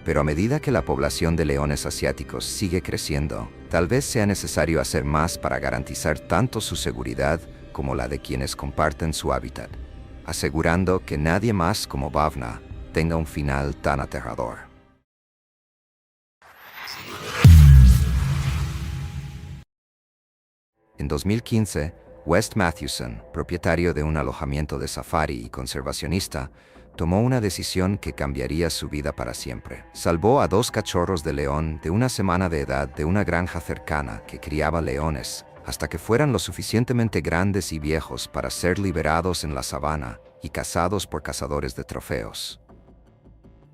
S1: Pero a medida que la población de leones asiáticos sigue creciendo, tal vez sea necesario hacer más para garantizar tanto su seguridad como la de quienes comparten su hábitat, asegurando que nadie más como Bhavna tenga un final tan aterrador. En 2015, Wes Matthewson, propietario de un alojamiento de safari y conservacionista, tomó una decisión que cambiaría su vida para siempre. Salvó a 2 cachorros de león de 1 semana de edad de una granja cercana que criaba leones, hasta que fueran lo suficientemente grandes y viejos para ser liberados en la sabana y cazados por cazadores de trofeos.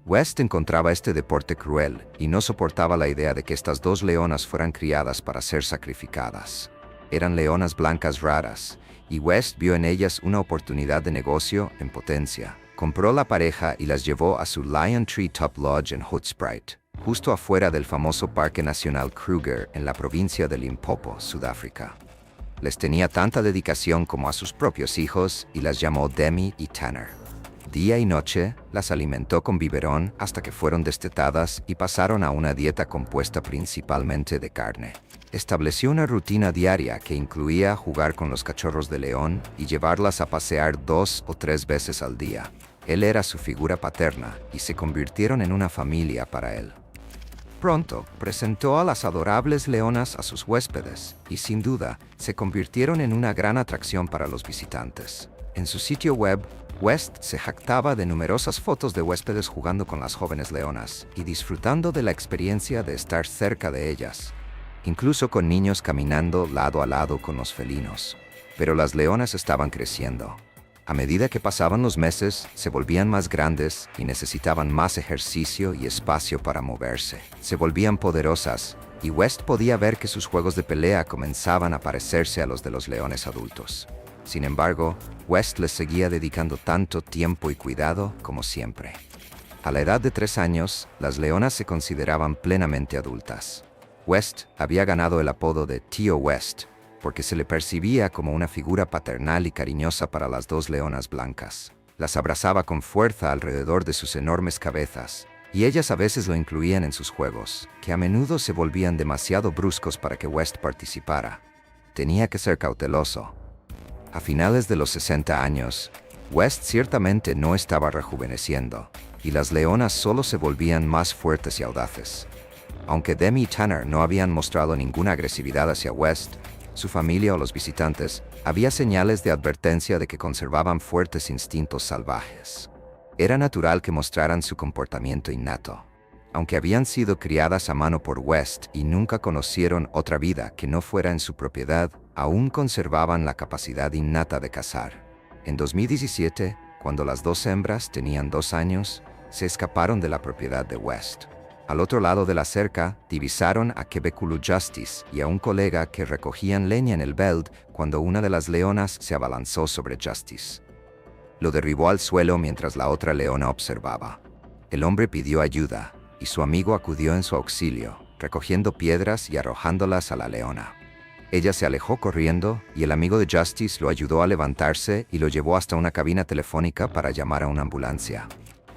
S1: West encontraba este deporte cruel y no soportaba la idea de que estas 2 leonas fueran criadas para ser sacrificadas. Eran leonas blancas raras, y West vio en ellas una oportunidad de negocio en potencia. Compró la pareja y las llevó a su Lion Tree Top Lodge en Hoedspruit, justo afuera del famoso Parque Nacional Kruger en la provincia de Limpopo, Sudáfrica. Les tenía tanta dedicación como a sus propios hijos y las llamó Demi y Tanner. Día y noche las alimentó con biberón hasta que fueron destetadas y pasaron a una dieta compuesta principalmente de carne. Estableció una rutina diaria que incluía jugar con los cachorros de león y llevarlas a pasear 2 o 3 veces al día. Él era su figura paterna y se convirtieron en una familia para él. Pronto presentó a las adorables leonas a sus huéspedes y sin duda se convirtieron en una gran atracción para los visitantes. En su sitio web, West se jactaba de numerosas fotos de huéspedes jugando con las jóvenes leonas y disfrutando de la experiencia de estar cerca de ellas, incluso con niños caminando lado a lado con los felinos. Pero las leonas estaban creciendo. A medida que pasaban los meses, se volvían más grandes y necesitaban más ejercicio y espacio para moverse. Se volvían poderosas, y West podía ver que sus juegos de pelea comenzaban a parecerse a los de los leones adultos. Sin embargo, West les seguía dedicando tanto tiempo y cuidado como siempre. A la edad de 3 años, las leonas se consideraban plenamente adultas. West había ganado el apodo de Tío West, porque se le percibía como una figura paternal y cariñosa para las 2 leonas blancas. Las abrazaba con fuerza alrededor de sus enormes cabezas, y ellas a veces lo incluían en sus juegos, que a menudo se volvían demasiado bruscos para que West participara. Tenía que ser cauteloso. A finales de los 60 años, West ciertamente no estaba rejuveneciendo, y las leonas solo se volvían más fuertes y audaces. Aunque Demi y Tanner no habían mostrado ninguna agresividad hacia West, su familia o los visitantes había señales de advertencia de que conservaban fuertes instintos salvajes. Era natural que mostraran su comportamiento innato. Aunque habían sido criadas a mano por West y nunca conocieron otra vida que no fuera en su propiedad, aún conservaban la capacidad innata de cazar. En 2017, cuando las 2 hembras tenían 2 años, se escaparon de la propiedad de West. Al otro lado de la cerca, divisaron a Quebeculu Justice y a un colega que recogían leña en el veld cuando una de las leonas se abalanzó sobre Justice. Lo derribó al suelo mientras la otra leona observaba. El hombre pidió ayuda, y su amigo acudió en su auxilio, recogiendo piedras y arrojándolas a la leona. Ella se alejó corriendo, y el amigo de Justice lo ayudó a levantarse y lo llevó hasta una cabina telefónica para llamar a una ambulancia.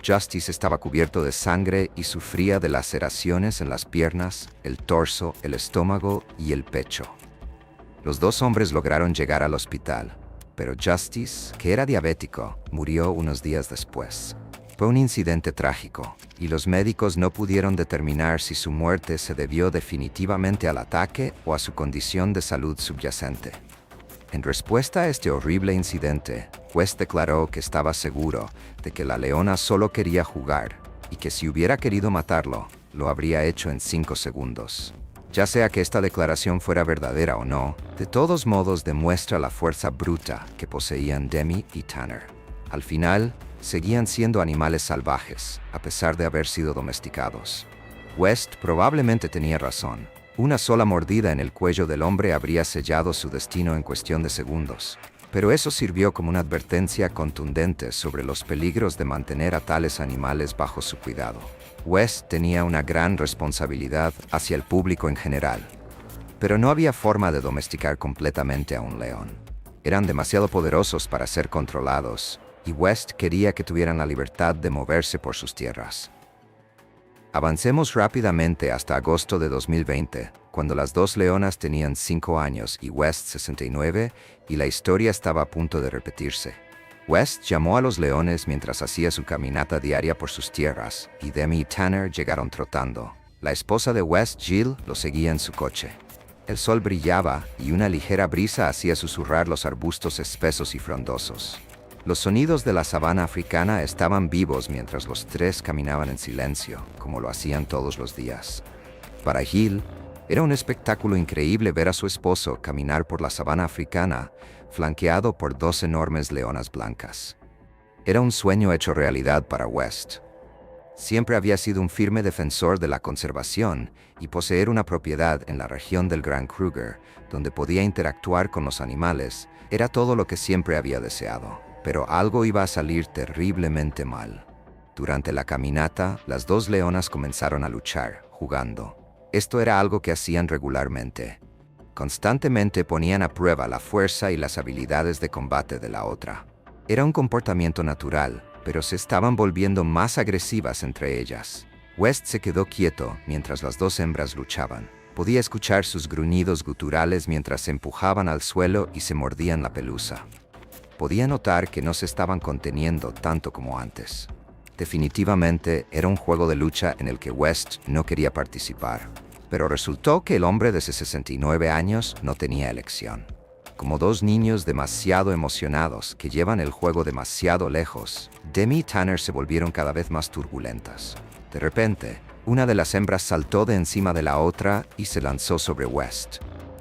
S1: Justice estaba cubierto de sangre y sufría de laceraciones en las piernas, el torso, el estómago y el pecho. Los 2 hombres lograron llegar al hospital, pero Justice, que era diabético, murió unos días después. Fue un incidente trágico, y los médicos no pudieron determinar si su muerte se debió definitivamente al ataque o a su condición de salud subyacente. En respuesta a este horrible incidente, West declaró que estaba seguro de que la leona solo quería jugar y que si hubiera querido matarlo, lo habría hecho en 5 segundos. Ya sea que esta declaración fuera verdadera o no, de todos modos demuestra la fuerza bruta que poseían Demi y Tanner. Al final, seguían siendo animales salvajes, a pesar de haber sido domesticados. West probablemente tenía razón. Una sola mordida en el cuello del hombre habría sellado su destino en cuestión de segundos. Pero eso sirvió como una advertencia contundente sobre los peligros de mantener a tales animales bajo su cuidado. West tenía una gran responsabilidad hacia el público en general. Pero no había forma de domesticar completamente a un león. Eran demasiado poderosos para ser controlados, y West quería que tuvieran la libertad de moverse por sus tierras. Avancemos rápidamente hasta agosto de 2020, cuando las 2 leonas tenían 5 años y West 69, y la historia estaba a punto de repetirse. West llamó a los leones mientras hacía su caminata diaria por sus tierras, y Demi y Tanner llegaron trotando. La esposa de West, Jill, lo seguía en su coche. El sol brillaba y una ligera brisa hacía susurrar los arbustos espesos y frondosos. Los sonidos de la sabana africana estaban vivos mientras los tres caminaban en silencio, como lo hacían todos los días. Para Gil, era un espectáculo increíble ver a su esposo caminar por la sabana africana, flanqueado por dos enormes leonas blancas. Era un sueño hecho realidad para West. Siempre había sido un firme defensor de la conservación y poseer una propiedad en la región del Gran Kruger, donde podía interactuar con los animales, era todo lo que siempre había deseado. Pero algo iba a salir terriblemente mal. Durante la caminata, las dos leonas comenzaron a luchar, jugando. Esto era algo que hacían regularmente. Constantemente ponían a prueba la fuerza y las habilidades de combate de la otra. Era un comportamiento natural, pero se estaban volviendo más agresivas entre ellas. West se quedó quieto mientras las dos hembras luchaban. Podía escuchar sus gruñidos guturales mientras se empujaban al suelo y se mordían la pelusa. Podía notar que no se estaban conteniendo tanto como antes. Definitivamente era un juego de lucha en el que West no quería participar. Pero resultó que el hombre de 69 años no tenía elección. Como dos niños demasiado emocionados que llevan el juego demasiado lejos, Demi y Tanner se volvieron cada vez más turbulentas. De repente, una de las hembras saltó de encima de la otra y se lanzó sobre West.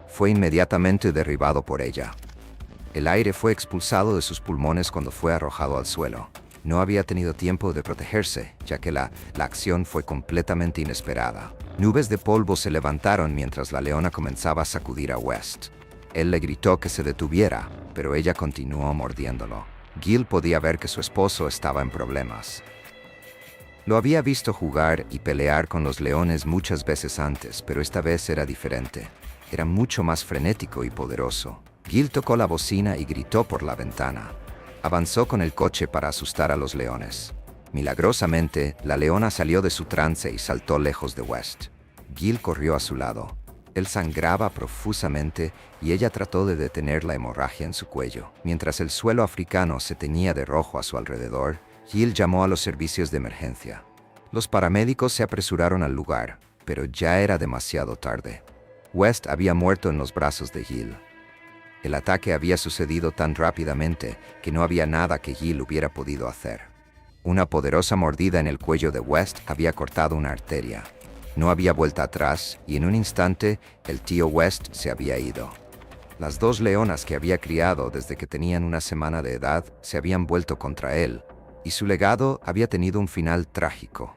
S1: Fue inmediatamente derribado por ella. El aire fue expulsado de sus pulmones cuando fue arrojado al suelo. No había tenido tiempo de protegerse, ya que la acción fue completamente inesperada. Nubes de polvo se levantaron mientras la leona comenzaba a sacudir a West. Él le gritó que se detuviera, pero ella continuó mordiéndolo. Gil podía ver que su esposo estaba en problemas. Lo había visto jugar y pelear con los leones muchas veces antes, pero esta vez era diferente. Era mucho más frenético y poderoso. Gil tocó la bocina y gritó por la ventana. Avanzó con el coche para asustar a los leones. Milagrosamente, la leona salió de su trance y saltó lejos de West. Gil corrió a su lado. Él sangraba profusamente y ella trató de detener la hemorragia en su cuello. Mientras el suelo africano se teñía de rojo a su alrededor, Gil llamó a los servicios de emergencia. Los paramédicos se apresuraron al lugar, pero ya era demasiado tarde. West había muerto en los brazos de Gil. El ataque había sucedido tan rápidamente que no había nada que Gil hubiera podido hacer. Una poderosa mordida en el cuello de West había cortado una arteria. No había vuelta atrás y en un instante el tío West se había ido. Las dos leonas que había criado desde que tenían una semana de edad se habían vuelto contra él, y su legado había tenido un final trágico.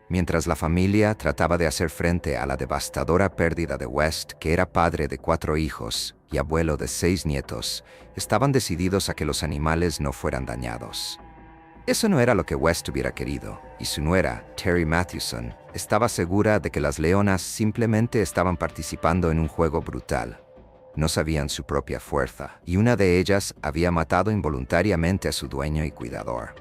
S1: Mientras la familia trataba de hacer frente a la devastadora pérdida de West, que era padre de 4 hijos y abuelo de 6 nietos, estaban decididos a que los animales no fueran dañados. Eso no era lo que West hubiera querido, y su nuera, Terry Mathewson, estaba segura de que las leonas simplemente estaban participando en un juego brutal. No sabían su propia fuerza, y una de ellas había matado involuntariamente a su dueño y cuidador.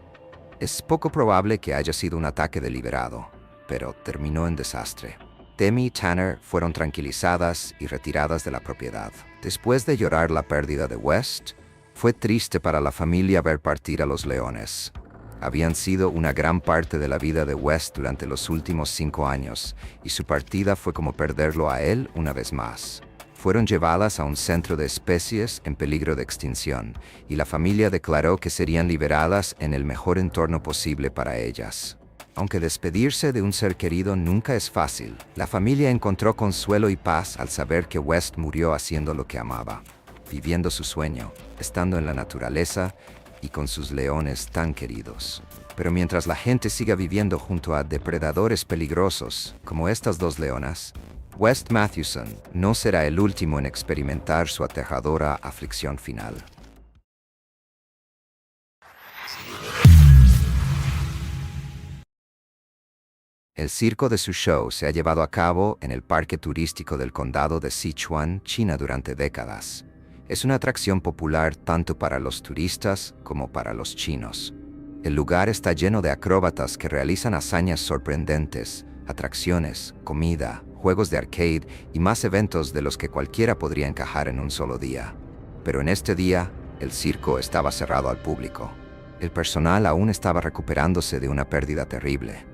S1: Es poco probable que haya sido un ataque deliberado, pero terminó en desastre. Demi y Tanner fueron tranquilizadas y retiradas de la propiedad. Después de llorar la pérdida de West, fue triste para la familia ver partir a los leones. Habían sido una gran parte de la vida de West durante los últimos 5 años, y su partida fue como perderlo a él una vez más. Fueron llevadas a un centro de especies en peligro de extinción, y la familia declaró que serían liberadas en el mejor entorno posible para ellas. Aunque despedirse de un ser querido nunca es fácil, la familia encontró consuelo y paz al saber que West murió haciendo lo que amaba, viviendo su sueño, estando en la naturaleza y con sus leones tan queridos. Pero mientras la gente siga viviendo junto a depredadores peligrosos, como estas dos leonas, West Mathewson no será el último en experimentar su aterradora aflicción final. El circo de su show se ha llevado a cabo en el parque turístico del condado de Sichuan, China, durante décadas. Es una atracción popular tanto para los turistas como para los chinos. El lugar está lleno de acróbatas que realizan hazañas sorprendentes, atracciones, comida, juegos de arcade y más eventos de los que cualquiera podría encajar en un solo día. Pero en este día, el circo estaba cerrado al público. El personal aún estaba recuperándose de una pérdida terrible.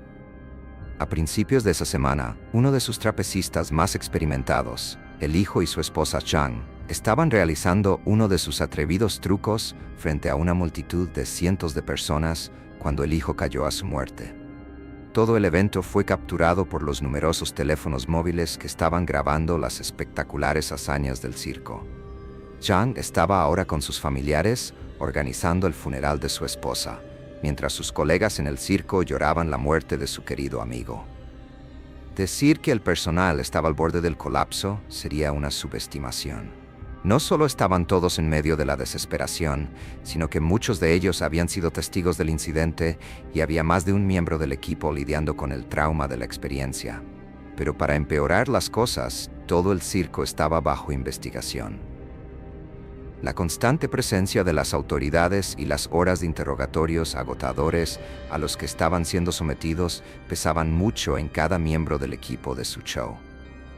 S1: A principios de esa semana, uno de sus trapecistas más experimentados, el hijo y su esposa Chang, Estaban realizando uno de sus atrevidos trucos frente a una multitud de cientos de personas cuando el hijo cayó a su muerte. Todo el evento fue capturado por los numerosos teléfonos móviles que estaban grabando las espectaculares hazañas del circo. Zhang estaba ahora con sus familiares organizando el funeral de su esposa, mientras sus colegas en el circo lloraban la muerte de su querido amigo. Decir que el personal estaba al borde del colapso sería una subestimación. No solo estaban todos en medio de la desesperación, sino que muchos de ellos habían sido testigos del incidente y había más de un miembro del equipo lidiando con el trauma de la experiencia. Pero para empeorar las cosas, todo el circo estaba bajo investigación. La constante presencia de las autoridades y las horas de interrogatorios agotadores a los que estaban siendo sometidos pesaban mucho en cada miembro del equipo de su show.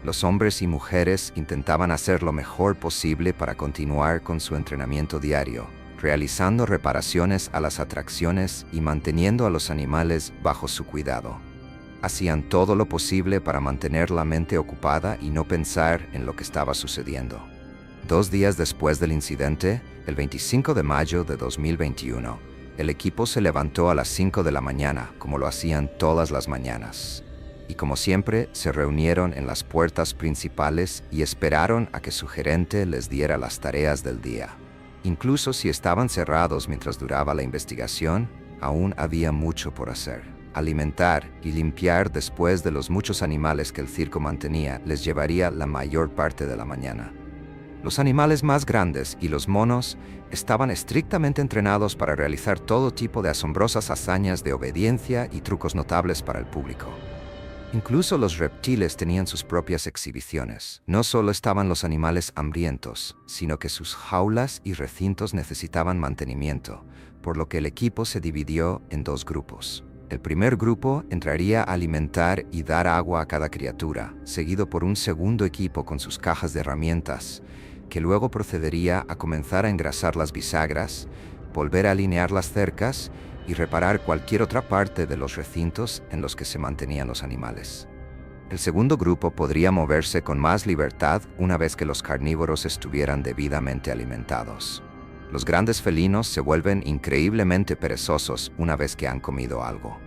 S1: Los hombres y mujeres intentaban hacer lo mejor posible para continuar con su entrenamiento diario, realizando reparaciones a las atracciones y manteniendo a los animales bajo su cuidado. Hacían todo lo posible para mantener la mente ocupada y no pensar en lo que estaba sucediendo. 2 días después del incidente, el 25 de mayo de 2021, el equipo se levantó a las 5 de la mañana, como lo hacían todas las mañanas. Y como siempre, se reunieron en las puertas principales y esperaron a que su gerente les diera las tareas del día. Incluso si estaban cerrados mientras duraba la investigación, aún había mucho por hacer. Alimentar y limpiar después de los muchos animales que el circo mantenía les llevaría la mayor parte de la mañana. Los animales más grandes y los monos estaban estrictamente entrenados para realizar todo tipo de asombrosas hazañas de obediencia y trucos notables para el público. Incluso los reptiles tenían sus propias exhibiciones. No solo estaban los animales hambrientos, sino que sus jaulas y recintos necesitaban mantenimiento, por lo que el equipo se dividió en 2 grupos. El primer grupo entraría a alimentar y dar agua a cada criatura, seguido por un segundo equipo con sus cajas de herramientas, que luego procedería a comenzar a engrasar las bisagras, volver a alinear las cercas y reparar cualquier otra parte de los recintos en los que se mantenían los animales. El segundo grupo podría moverse con más libertad una vez que los carnívoros estuvieran debidamente alimentados. Los grandes felinos se vuelven increíblemente perezosos una vez que han comido algo.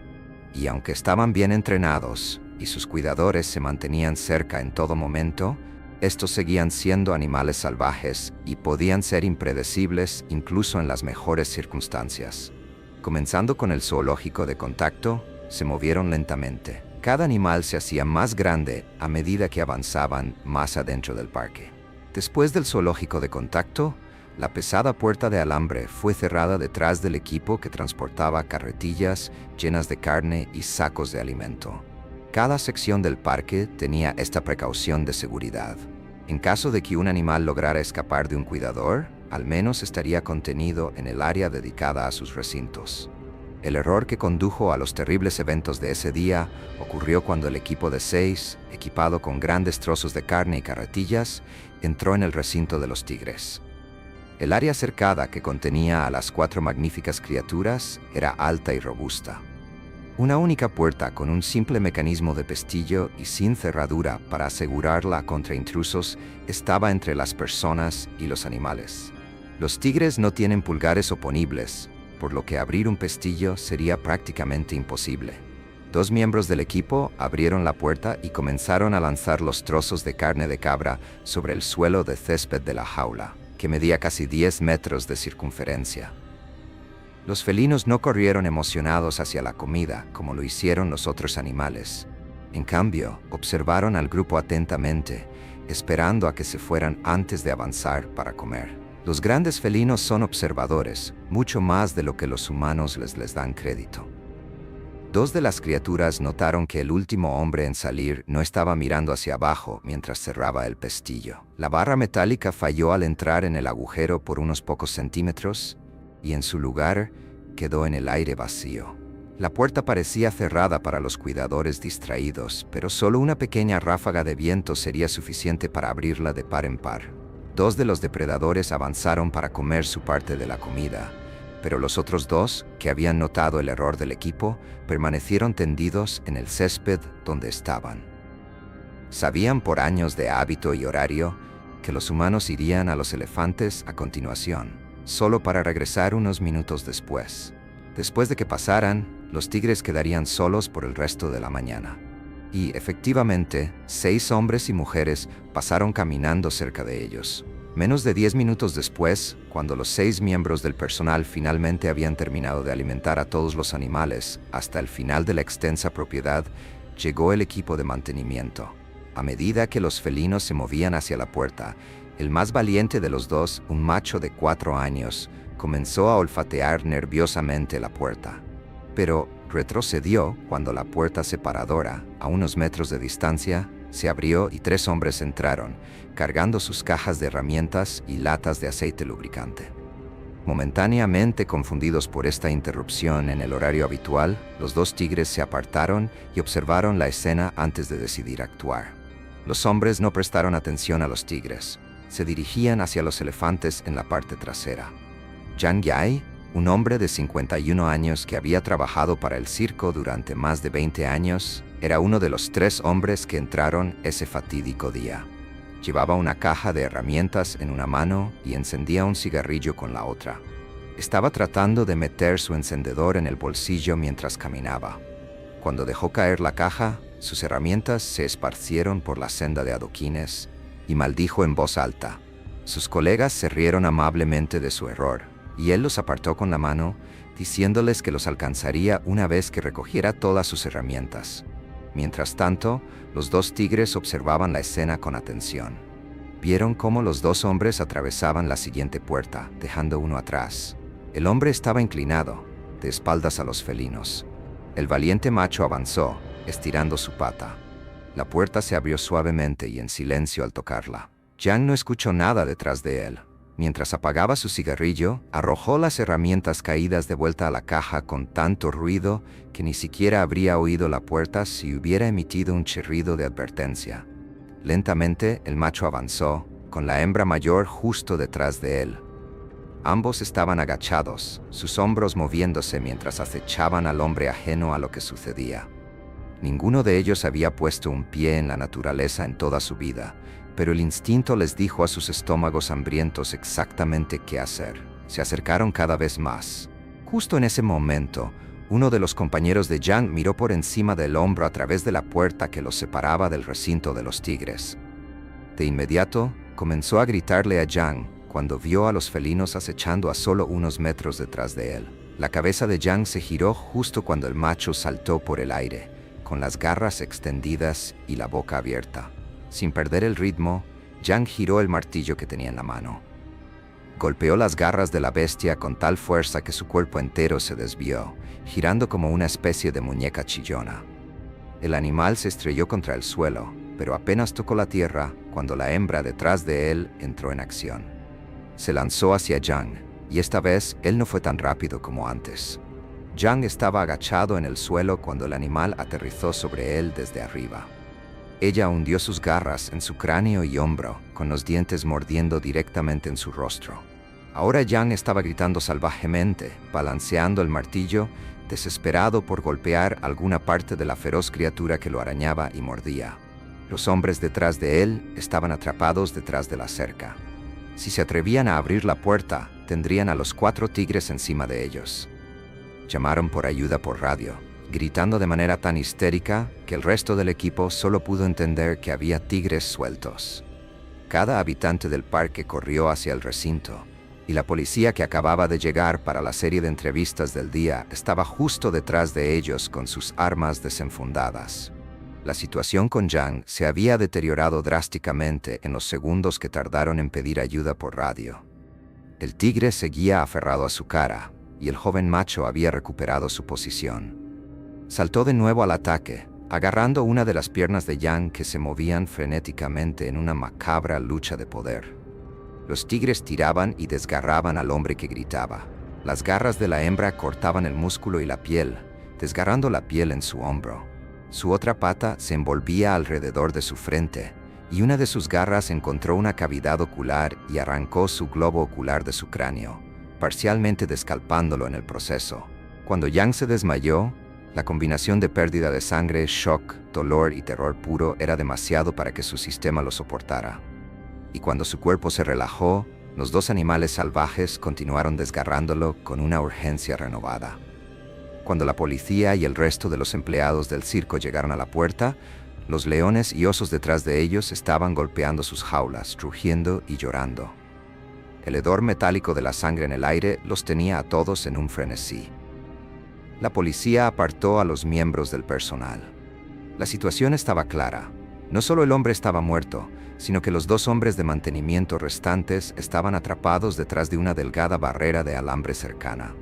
S1: Y aunque estaban bien entrenados y sus cuidadores se mantenían cerca en todo momento, estos seguían siendo animales salvajes y podían ser impredecibles incluso en las mejores circunstancias. Comenzando con el zoológico de contacto, se movieron lentamente. Cada animal se hacía más grande a medida que avanzaban más adentro del parque. Después del zoológico de contacto, la pesada puerta de alambre fue cerrada detrás del equipo que transportaba carretillas llenas de carne y sacos de alimento. Cada sección del parque tenía esta precaución de seguridad. En caso de que un animal lograra escapar de un cuidador, al menos estaría contenido en el área dedicada a sus recintos. El error que condujo a los terribles eventos de ese día ocurrió cuando el equipo de 6, equipado con grandes trozos de carne y carretillas, entró en el recinto de los tigres. El área cercada que contenía a las 4 magníficas criaturas era alta y robusta. Una única puerta con un simple mecanismo de pestillo y sin cerradura para asegurarla contra intrusos estaba entre las personas y los animales. Los tigres no tienen pulgares oponibles, por lo que abrir un pestillo sería prácticamente imposible. 2 miembros del equipo abrieron la puerta y comenzaron a lanzar los trozos de carne de cabra sobre el suelo de césped de la jaula, que medía casi 10 metros de circunferencia. Los felinos no corrieron emocionados hacia la comida como lo hicieron los otros animales. En cambio, observaron al grupo atentamente, esperando a que se fueran antes de avanzar para comer. Los grandes felinos son observadores, mucho más de lo que los humanos les dan crédito. 2 de las criaturas notaron que el último hombre en salir no estaba mirando hacia abajo mientras cerraba el pestillo. La barra metálica falló al entrar en el agujero por unos pocos centímetros, y en su lugar quedó en el aire vacío. La puerta parecía cerrada para los cuidadores distraídos, pero solo una pequeña ráfaga de viento sería suficiente para abrirla de par en par. 2 de los depredadores avanzaron para comer su parte de la comida, pero los otros 2, que habían notado el error del equipo, permanecieron tendidos en el césped donde estaban. Sabían por años de hábito y horario que los humanos irían a los elefantes a continuación, solo para regresar unos minutos después. Después de que pasaran, los tigres quedarían solos por el resto de la mañana. Y, efectivamente, 6 hombres y mujeres pasaron caminando cerca de ellos. Menos de 10 minutos después, cuando los 6 miembros del personal finalmente habían terminado de alimentar a todos los animales hasta el final de la extensa propiedad, llegó el equipo de mantenimiento. A medida que los felinos se movían hacia la puerta, el más valiente de los dos, un macho de 4 años, comenzó a olfatear nerviosamente la puerta. Pero retrocedió cuando la puerta separadora, a unos metros de distancia, se abrió y 3 hombres entraron, cargando sus cajas de herramientas y latas de aceite lubricante. Momentáneamente confundidos por esta interrupción en el horario habitual, los 2 tigres se apartaron y observaron la escena antes de decidir actuar. Los hombres no prestaron atención a los tigres. Se dirigían hacia los elefantes en la parte trasera. Yang Yai, un hombre de 51 años que había trabajado para el circo durante más de 20 años, era uno de los 3 hombres que entraron ese fatídico día. Llevaba una caja de herramientas en una mano y encendía un cigarrillo con la otra. Estaba tratando de meter su encendedor en el bolsillo mientras caminaba. Cuando dejó caer la caja, sus herramientas se esparcieron por la senda de adoquines y maldijo en voz alta. Sus colegas se rieron amablemente de su error, y él los apartó con la mano, diciéndoles que los alcanzaría una vez que recogiera todas sus herramientas. Mientras tanto, los 2 tigres observaban la escena con atención. Vieron cómo los 2 hombres atravesaban la siguiente puerta, dejando uno atrás. El hombre estaba inclinado, de espaldas a los felinos. El valiente macho avanzó, estirando su pata. La puerta se abrió suavemente y en silencio al tocarla. Yang no escuchó nada detrás de él. Mientras apagaba su cigarrillo, arrojó las herramientas caídas de vuelta a la caja con tanto ruido que ni siquiera habría oído la puerta si hubiera emitido un chirrido de advertencia. Lentamente, el macho avanzó, con la hembra mayor justo detrás de él. Ambos estaban agachados, sus hombros moviéndose mientras acechaban al hombre ajeno a lo que sucedía. Ninguno de ellos había puesto un pie en la naturaleza en toda su vida, pero el instinto les dijo a sus estómagos hambrientos exactamente qué hacer. Se acercaron cada vez más. Justo en ese momento, uno de los compañeros de Yang miró por encima del hombro a través de la puerta que los separaba del recinto de los tigres. De inmediato, comenzó a gritarle a Yang cuando vio a los felinos acechando a solo unos metros detrás de él. La cabeza de Yang se giró justo cuando el macho saltó por el aire, con las garras extendidas y la boca abierta. Sin perder el ritmo, Yang giró el martillo que tenía en la mano. Golpeó las garras de la bestia con tal fuerza que su cuerpo entero se desvió, girando como una especie de muñeca chillona. El animal se estrelló contra el suelo, pero apenas tocó la tierra cuando la hembra detrás de él entró en acción. Se lanzó hacia Yang, y esta vez él no fue tan rápido como antes. Yang estaba agachado en el suelo cuando el animal aterrizó sobre él desde arriba. Ella hundió sus garras en su cráneo y hombro, con los dientes mordiendo directamente en su rostro. Ahora Yang estaba gritando salvajemente, balanceando el martillo, desesperado por golpear alguna parte de la feroz criatura que lo arañaba y mordía. Los hombres detrás de él estaban atrapados detrás de la cerca. Si se atrevían a abrir la puerta, tendrían a los 4 tigres encima de ellos. Llamaron por ayuda por radio, gritando de manera tan histérica que el resto del equipo solo pudo entender que había tigres sueltos. Cada habitante del parque corrió hacia el recinto, y la policía que acababa de llegar para la serie de entrevistas del día estaba justo detrás de ellos con sus armas desenfundadas. La situación con Yang se había deteriorado drásticamente en los segundos que tardaron en pedir ayuda por radio. El tigre seguía aferrado a su cara, y el joven macho había recuperado su posición. Saltó de nuevo al ataque, agarrando una de las piernas de Yang que se movían frenéticamente en una macabra lucha de poder. Los tigres tiraban y desgarraban al hombre que gritaba. Las garras de la hembra cortaban el músculo y la piel, desgarrando la piel en su hombro. Su otra pata se envolvía alrededor de su frente, y una de sus garras encontró una cavidad ocular y arrancó su globo ocular de su cráneo, parcialmente descalpándolo en el proceso. Cuando Yang se desmayó, la combinación de pérdida de sangre, shock, dolor y terror puro era demasiado para que su sistema lo soportara. y cuando su cuerpo se relajó, los dos animales salvajes continuaron desgarrándolo con una urgencia renovada. Cuando la policía y el resto de los empleados del circo llegaron a la puerta, los leones y osos detrás de ellos estaban golpeando sus jaulas, rugiendo y llorando. El hedor metálico de la sangre en el aire los tenía a todos en un frenesí. La policía apartó a los miembros del personal. La situación estaba clara. No solo el hombre estaba muerto, sino que los dos hombres de mantenimiento restantes estaban atrapados detrás de una delgada barrera de alambre cercana.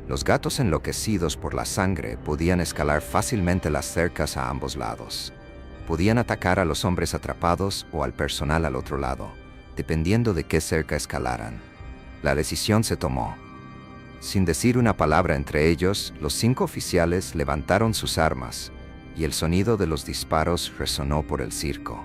S1: Los gatos enloquecidos por la sangre podían escalar fácilmente las cercas a ambos lados. Podían atacar a los hombres atrapados o al personal al otro lado, dependiendo de qué cerca escalaran. La decisión se tomó. Sin decir una palabra entre ellos, los 5 oficiales levantaron sus armas, y el sonido de los disparos resonó por el circo.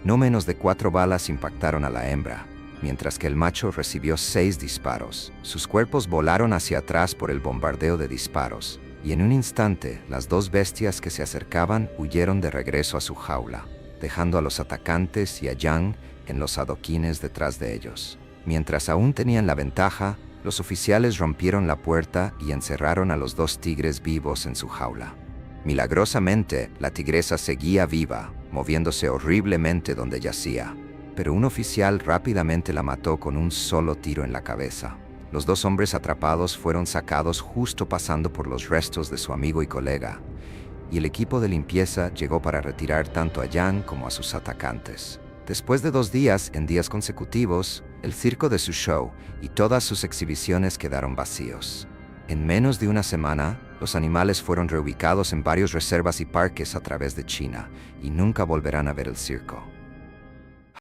S1: No menos de 4 balas impactaron a la hembra, mientras que el macho recibió 6 disparos. Sus cuerpos volaron hacia atrás por el bombardeo de disparos, y en un instante las 2 bestias que se acercaban huyeron de regreso a su jaula, dejando a los atacantes y a Yang en los adoquines detrás de ellos. Mientras aún tenían la ventaja, los oficiales rompieron la puerta y encerraron a los 2 tigres vivos en su jaula. Milagrosamente, la tigresa seguía viva, moviéndose horriblemente donde yacía, pero un oficial rápidamente la mató con un solo tiro en la cabeza. Los 2 hombres atrapados fueron sacados justo pasando por los restos de su amigo y colega, y el equipo de limpieza llegó para retirar tanto a Yang como a sus atacantes. Después de 2 días, en días consecutivos, el circo de su show y todas sus exhibiciones quedaron vacíos. En menos de una semana, los animales fueron reubicados en varias reservas y parques a través de China, y nunca volverán a ver el circo.